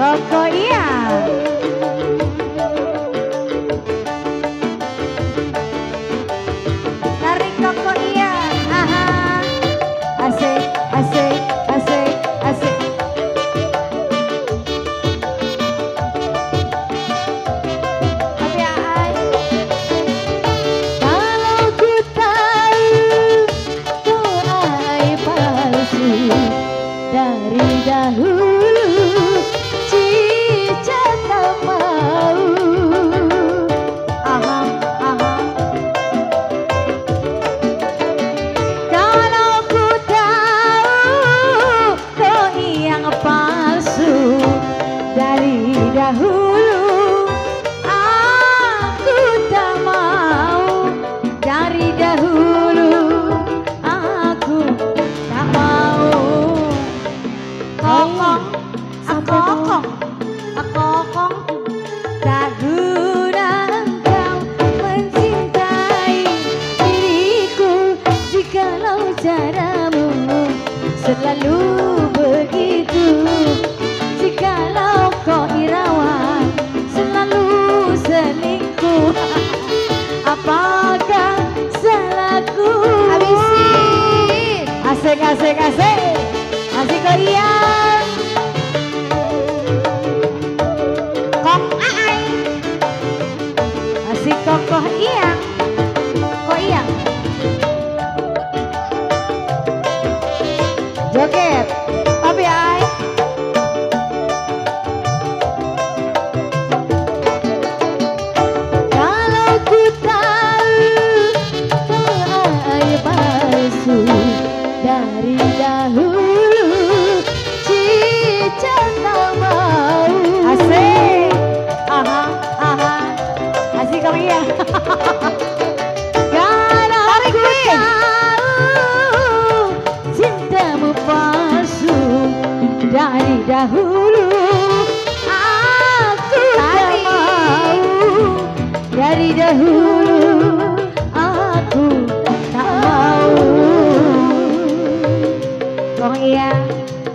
A: Koko iya. Tarik Koko iya. Aha. Asik, asik, asik, asik. dari dahulu Cica tak mau. Aha, aha. Kalau ku tahu kau yang palsu dari dahulu, aku tak mau. Dari dahulu aku tak mau. Kokong, kokong, kokong, tak guna engkau mencintai diriku jikalau caramu selalu begitu. Jikalau kau irawan selalu selingkuh, apakah salahku? Habisin. Asik, asik, asik. Asik goyang. Kok aai. Asik kokoh iyang. Kok iyang. Joget. Tapi ai. Kalau ku tahu kau ai palsu dari dahulu, Cica tak mau. Asik. Aha, aha. Asik kau iya. Kalau ku tahu cintamu palsu dari dahulu, aku tak mau. Dari dahulu aku tak mau. Kong iya,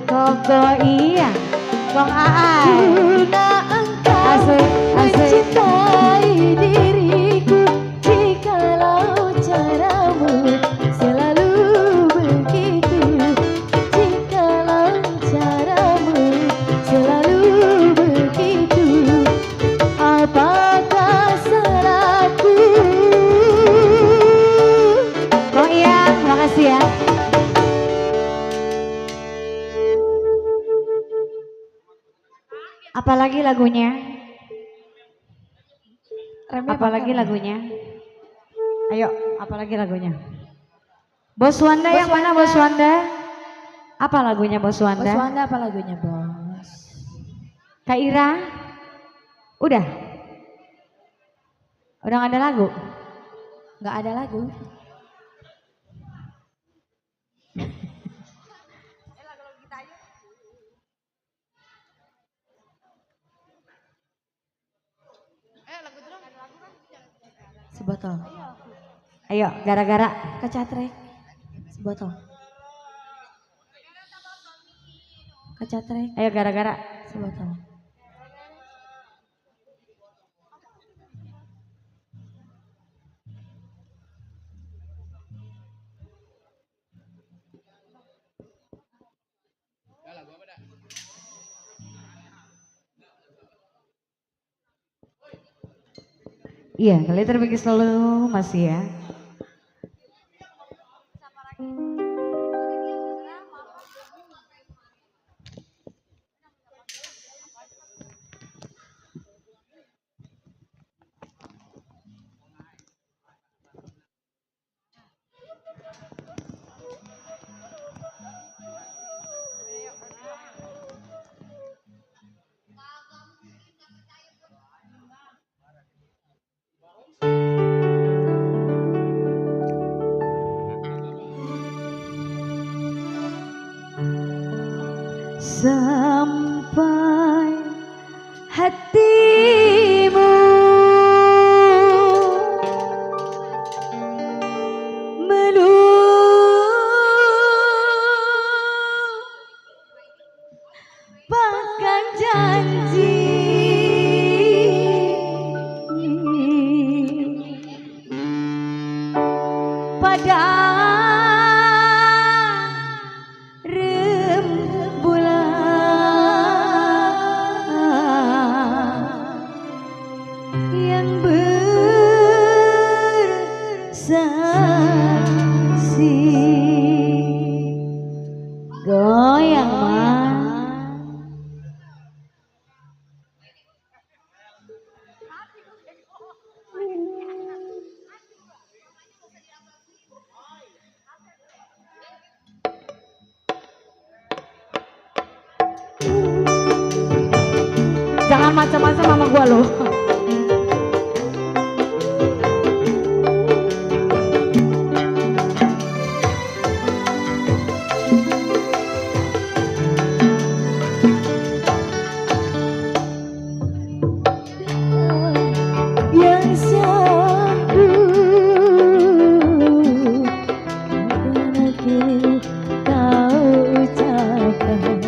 A: koko iya, kong aai. Guna engkau asik, asik. Mencintai diriku jikalau caramu selalu begitu. Jikalau caramu selalu begitu, apakah salahku? Kong iya, makasih ya. Apalagi lagunya? Apalagi lagunya? Ayo, apalagi lagunya? Bos Wanda yang mana Bos Wanda? Apa lagunya Bos Wanda?
I: Bos Wanda apa lagunya Bos?
A: Kak Ira? Udah? Udah gak ada lagu?
I: Nggak ada lagu. Sebotol.
A: Ayo, gara-gara.
I: Kecatrek. Sebotol. Kecatrek.
A: Ayo, gara-gara.
I: Sebotol.
A: Iya, kalian terbagi selalu masih ya. Sampai hatimu melupakan janji pada saksi goyang
C: Jangan macam-macam sama gua loh.
A: Yang selalu karena kini kau ucapkan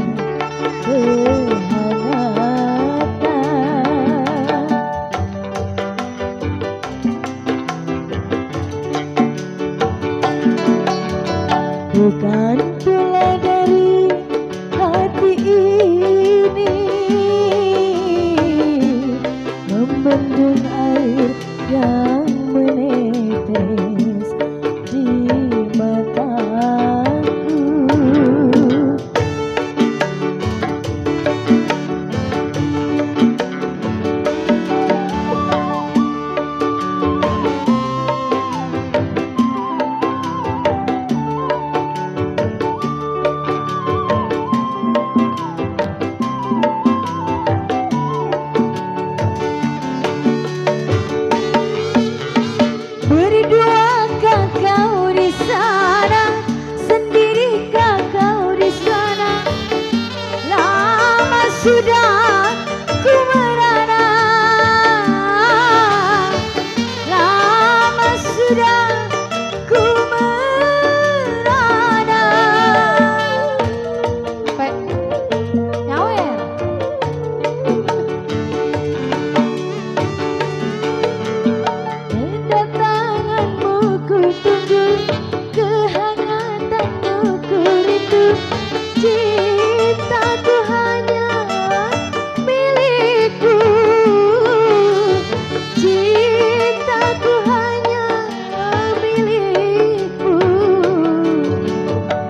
A: bukan pula dari hati ini membendung air yang menetes di mataku. Berduakah kau di sana, sendirikah kau di sana? Lama sudah ku merana, lama sudah ku merana. Nyawer. Kedatanganmu ku tunggu, kehangatanmu ku rindu. Cintaku hanya milikku, cintaku hanya milikku.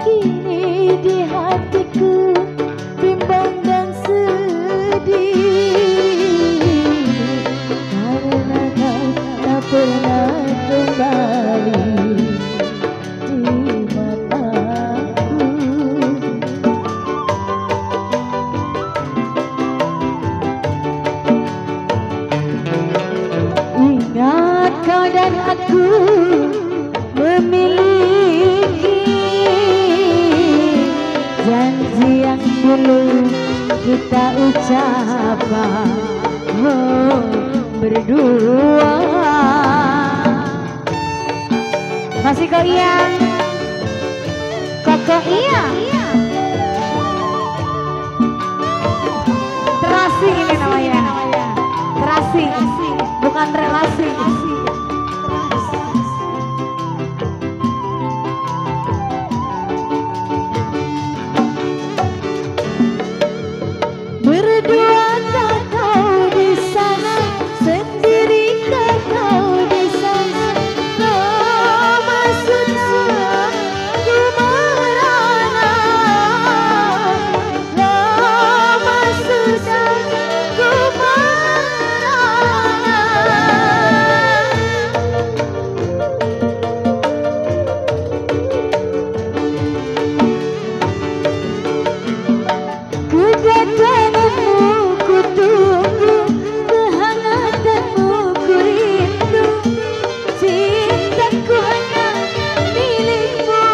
A: Kini di hatiku bimbang dan sedih karena kau tak pernah kembali di mataku. Ingat kau dan aku memiliki janji yang dulu kita ucapkan, oh, berdua. Masih kau iya? Koko iya? Terasi ini namanya. Terasi, bukan relasi. Berduakah kau di sana, sendirikah kau di sana? Lama sudah ku merana, lama sudah ku merana. Kedatanganmu ku tunggu, kehangatanmu ku rindu. Cintaku hanya milikmu,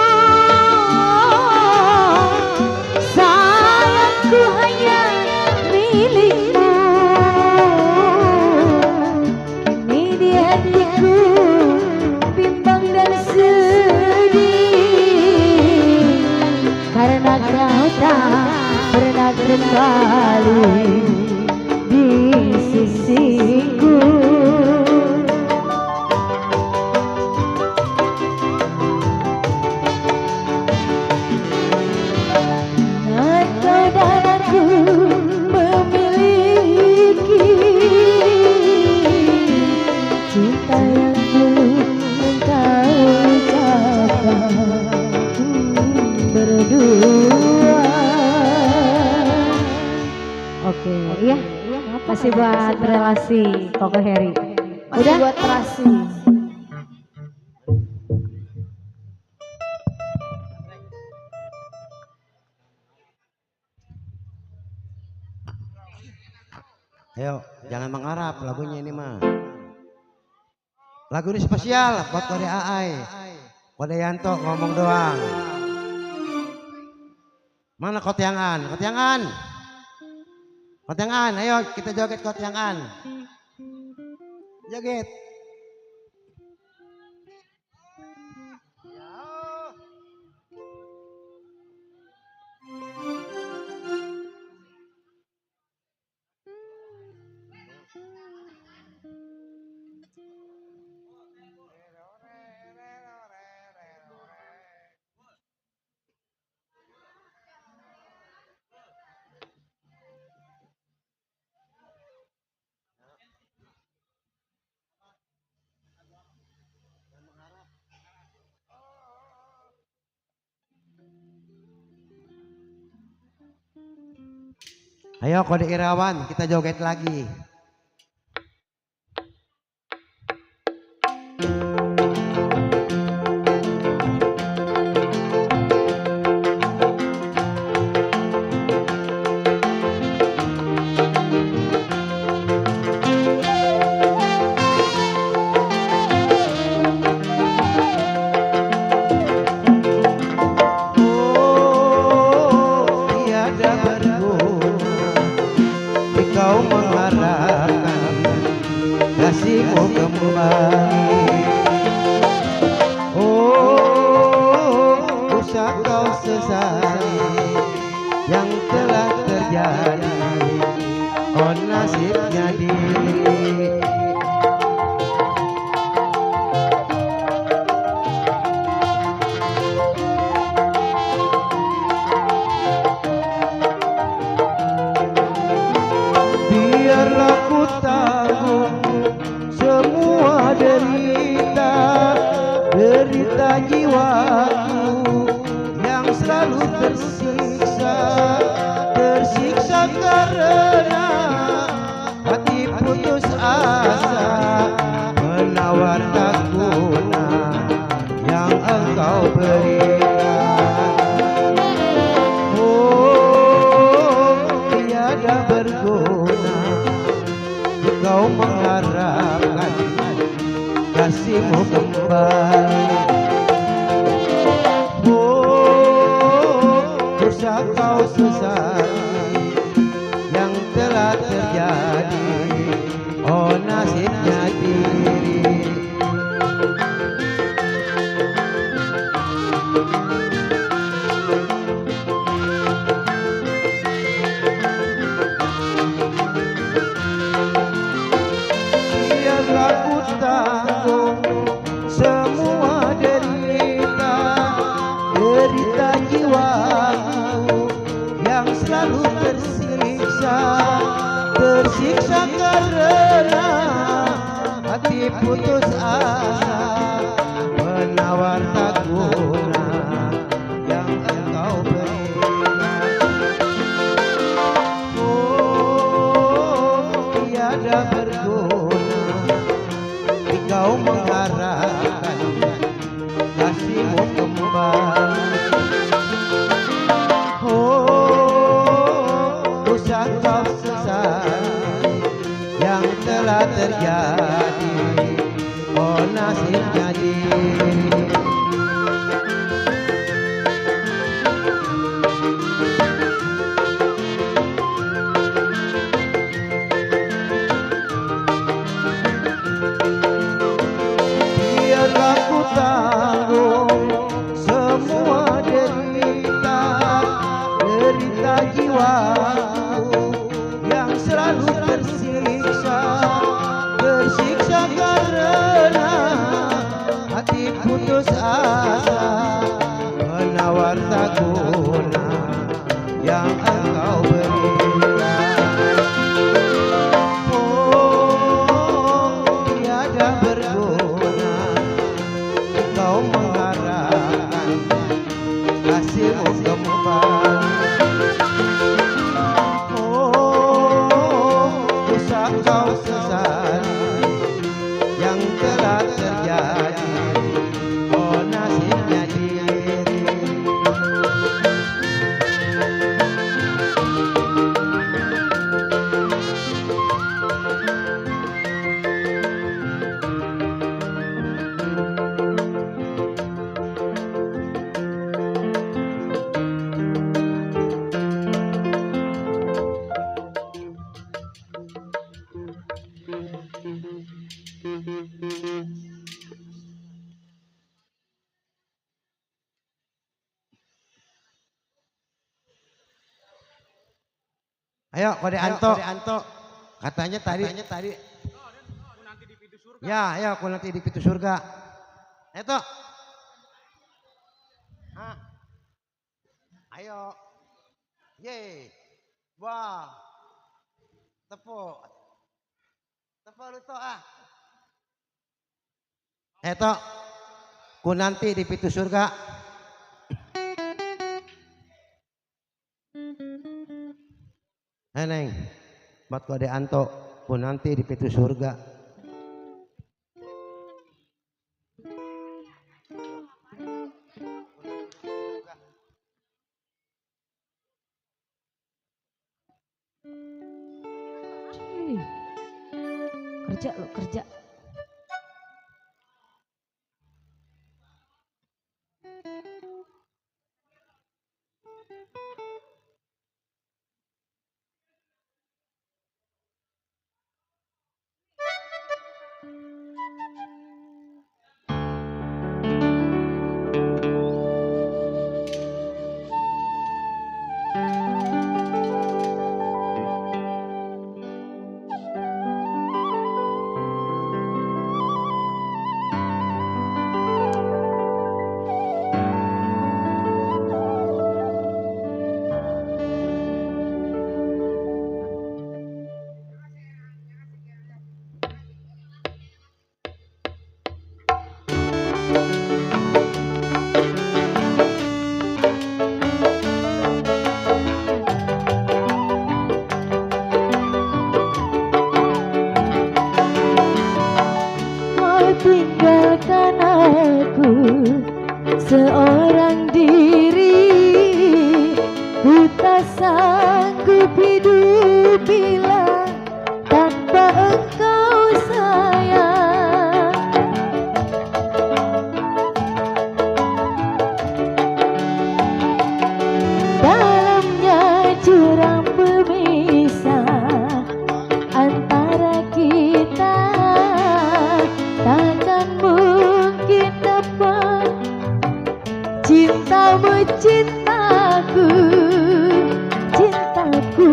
A: sayangku hanya milikmu. Kini di hatiku bimbang dan sedih karena kau tak pernah kembali di sisiku. Ingat kau dan aku memiliki cinta yang dulu engkau ucapkan, berdua. Oke, iya. Masih buat relasi Koko Heri. Udah buat terasi.
H: Ayo, jangan mengharap lagunya ini mah. Lagu ini spesial buat Kode Aai. Kode Yanto ngomong doang. Mana Kotyangan? Kotyangan. Kotyangan, ayo kita joget Kotyangan. Joget. Ayo Kode Irawan, kita joget lagi. Kau mengharapkan kasihmu kembali. Oh, usah kau sesali yang telah terjadi. Oh, nasibnya diri. Biarlah ku tanggung semua derita, derita jiwaku yang selalu tersiksa, tersiksa karena hati putus asa, menawar tak guna yang engkau berikan. Oh, tiada berguna kau mengharapkan kasihmu kembali. Oh, dosa kau sesali yang telah terjadi. Oh, nasibnya diri. Aku tanggung semua derita, derita jiwaku yang selalu tersiksa, tersiksa karena hati putus asa, menawar tak guna yang engkau berikan. Oh, tiada berguna kau mengharapkan kasihmu kembali. Oh, dosa kau sesali yang telah terjadi. Oh, nasibnya diri. Aku tanggung semua derita, derita jiwaku yang selalu tersiksa, tersiksa karena hati putus asa, menawar tak guna yang engkau berikan. Oh, tiada berguna kau mengharapkan kasihmu kembali. Oh, dosa kau sesali yang telah terjadi. Oh, nasibnya diri. Ayo kode Anto. Katanya tadi. Ya, ayo aku nanti di pintu surga. Itu. Ayo. Ye. Wah. Tepuk lu to ah. Itu. Ku nanti di pintu surga. Neng, buat kode Anto, ku nanti di pintu surga.
I: Kerja lo kerja.
A: Tinggalkan aku seorang diri, ku tak sanggup hidup bila tanpa engkau sayang. Dalamnya jurang pemisah antara kita, takkan mungkin dapat cintamu cintaku, cintaku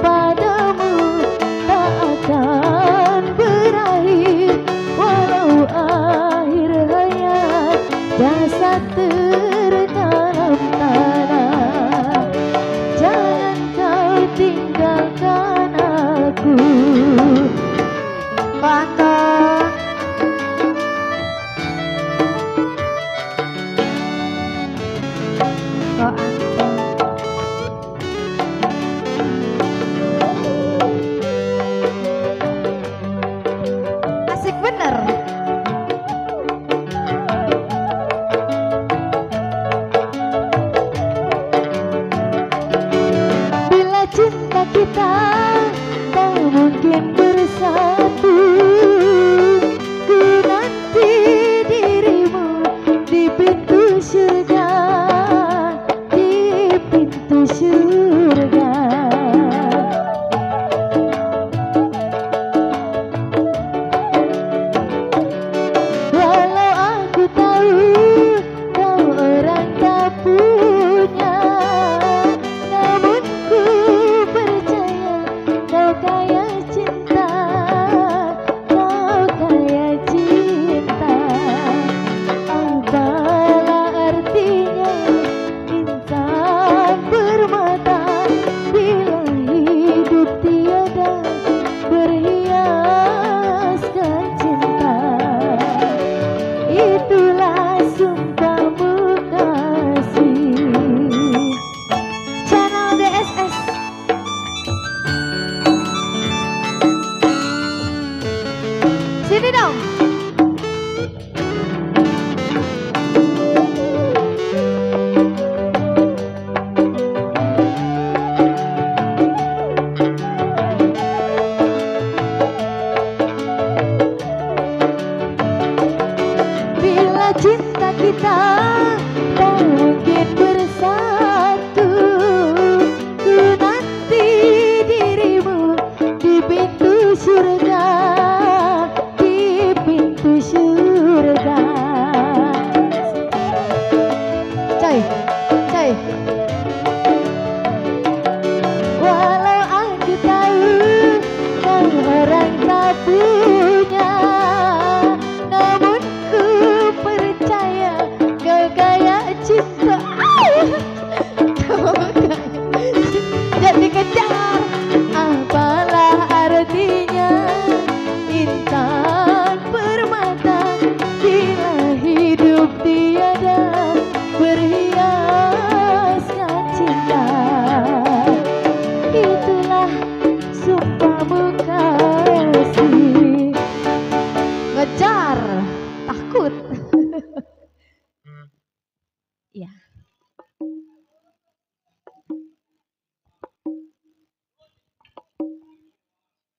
A: padamu tak akan berakhir walau akhir hayat jasad terdalam tanah. Jangan kau tinggalkan aku, Panto.
C: Asik bener.
A: Bila cinta kita tak mungkin bersatu, ku nanti dirimu di pintu surga, di pintu surga. Walau aku tahu kau orang tak punya, namun ku percaya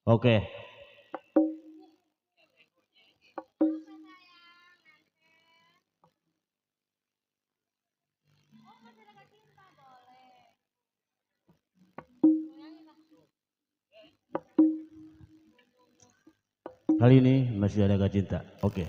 D: Oke. Kali ini masih ada Kak Cinta. Oke.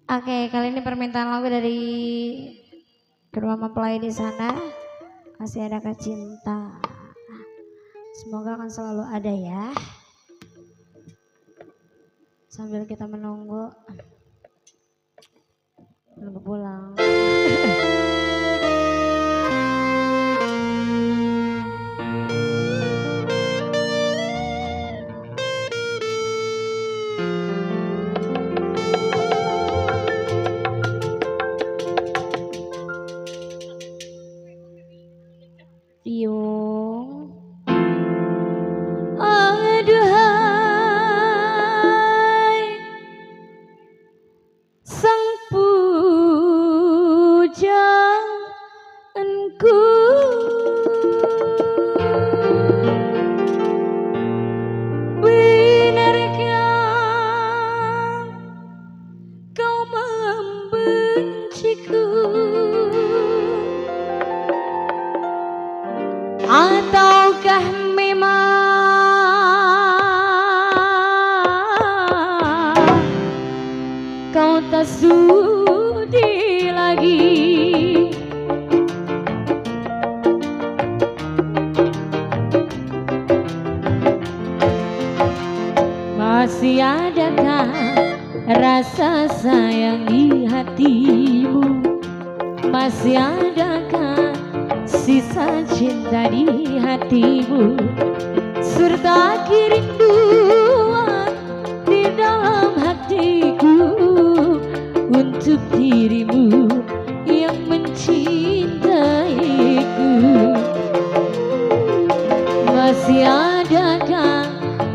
C: Oke, kali ini permintaan lagu dari kedua mempelai di sana. Masih ada Kak Cinta. Semoga akan selalu ada ya. Sambil kita menunggu pulang. Piung. Aduhai sang pujaanku, benarkah kau membenciku? Ataukah memang kau tak sudi lagi? Masih adakah rasa sayang di hatimu? Masih adakah sisa cinta di hatimu, serta kerinduan di dalam hatiku untuk dirimu yang mencintaiku? Masih adakah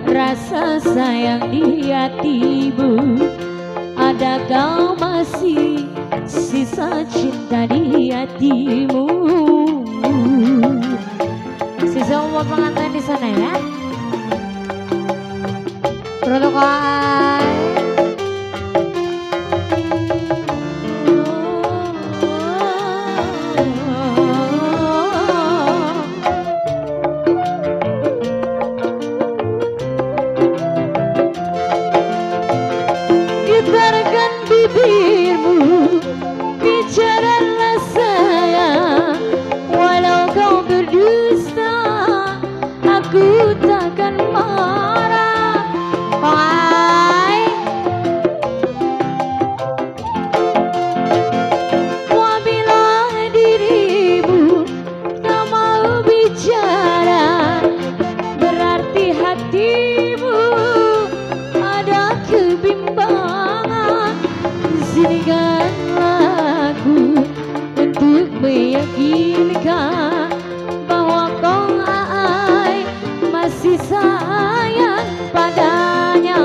C: rasa sayang di hatimu? Adakah masih sisa cinta di hatimu? Sisa umur pengantin di sana ya. Protokol. Getarkan bibirmu, bicaralah sayang. Walau kau berdusta, aku takkan marah. Wahai, apabila dirimu tak mau bicara, berarti hatimu ada kebimbangan. Izinkanlah aku untuk meyakinkan bahwa kau Aai masih sayang padanya.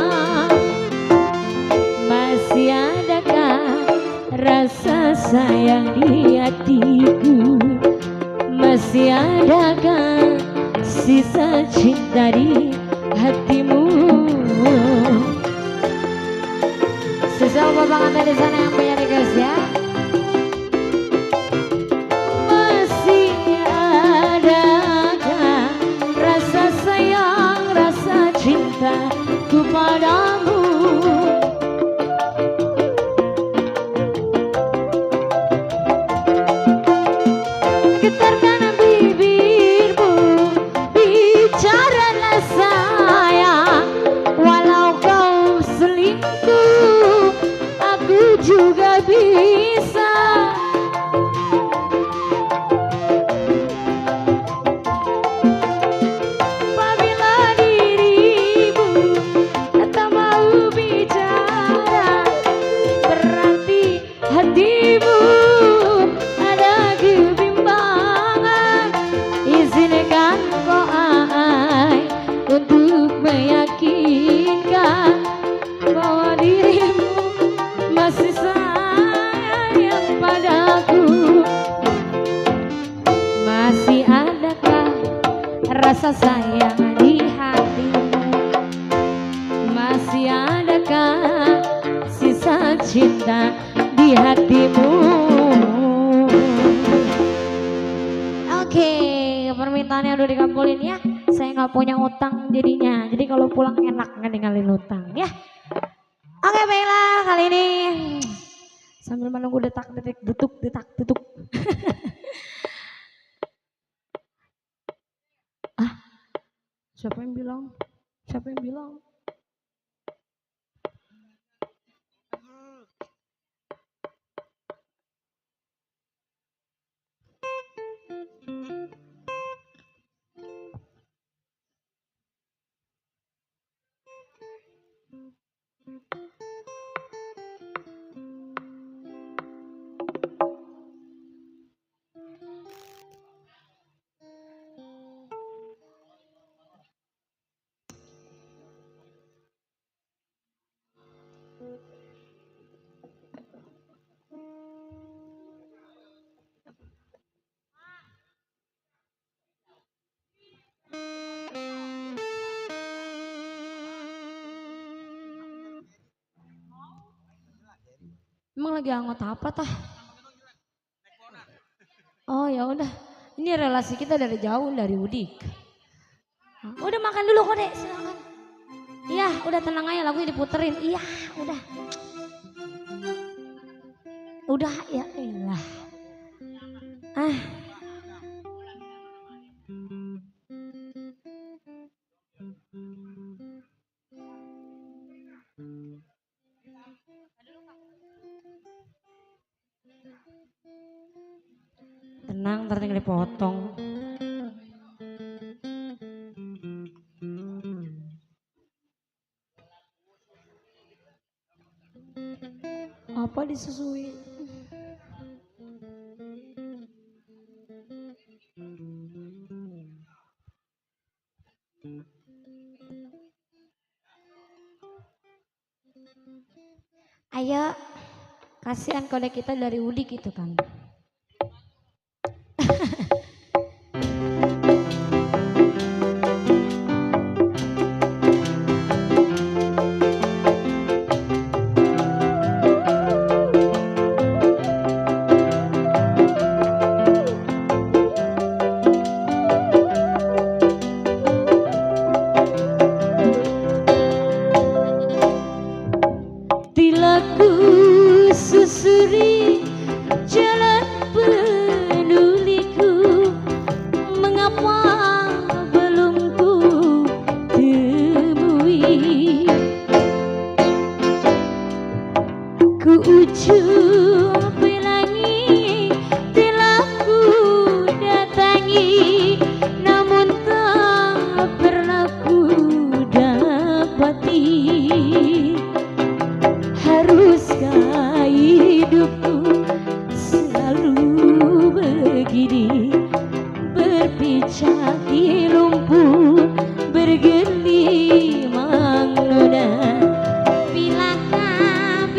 C: Masih adakah rasa sayang di hatiku? Masih adakah sisa cinta di hatimu? Sisa bapak di sana yang punya request ya. Masih adakah rasa sayang, rasa cinta kepadamu? Getarkan bibirmu, bicaralah sayang. Walau kau selingkuh, aku juga bisa. Apabila dirimu tak mau masih adakah sisa cinta di hatimu? Oke, permintaannya udah dikabulin ya. Saya nggak punya utang jadinya. Jadi kalau pulang enak nggak ninggalin utang ya. Oke baiklah, kali ini sambil menunggu detak-detik detuk. Siapa yang bilang? Emang lagi anggota apa tah? Oh ya udah, ini relasi kita dari jauh dari Udik. Udah makan dulu kok dek, silakan. Iya, udah tenang aja lagunya diputerin. Iya, udah. Udah ya elah. Tenang, ntar tinggal dipotong. Apa disusui? Ayo, kasihan kode kita dari Udik itu kan. Susuri jalan peduliku, mengapa belum ku temui? Ku ujung pelangi telah ku datangi, namun tak pernah ku dapati. Haruskah hidupku selalu begini, berpijak di lumpur bergelimang noda? Bilakah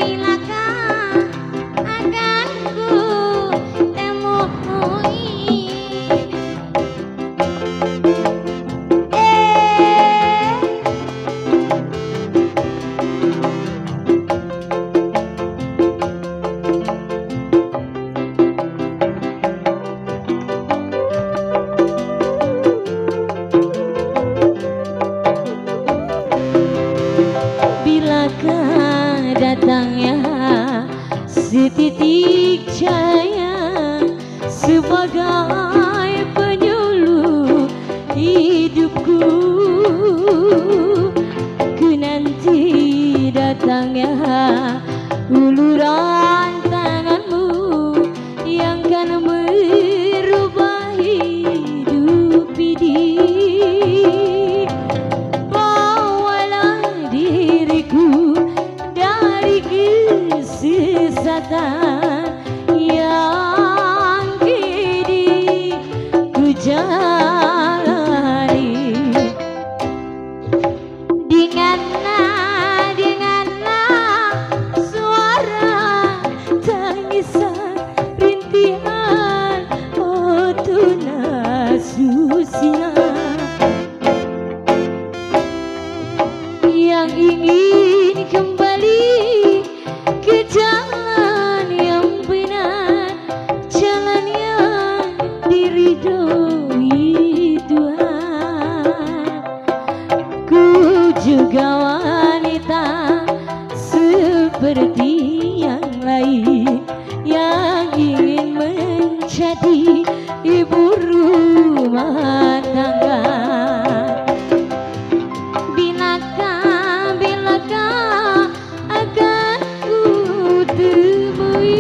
C: akan ku temui? Bilakah datangnya setitik cahaya sebagai penyuluh hidupku? Ku nanti datangnya uluran tanganmu yang kan merubah hidup ini. Kesesatan yang kini ku jalani, denganlah suara tangisan rintihan, oh tuna susila yang ingin kembali ke jalan yang benar, jalan yang diridhoi Tuhan. Ku juga wanita seperti yang lain yang ingin menjadi ibu rumah tangga. Bilakah akan ku temui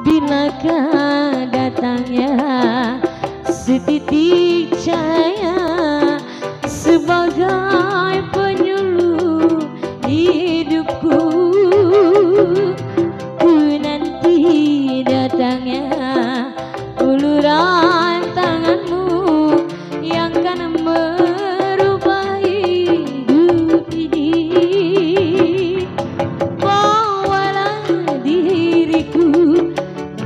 C: bilakah datangnya setitik cahaya sebagai penyuluh hidupku. Ku nanti datangnya uluran tanganmu yang kan merubah hidup ini. Bawalah diriku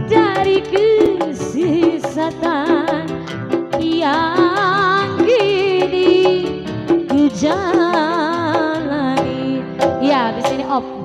C: dari kesesatan yang kini ku jalani. Ya, di sini op.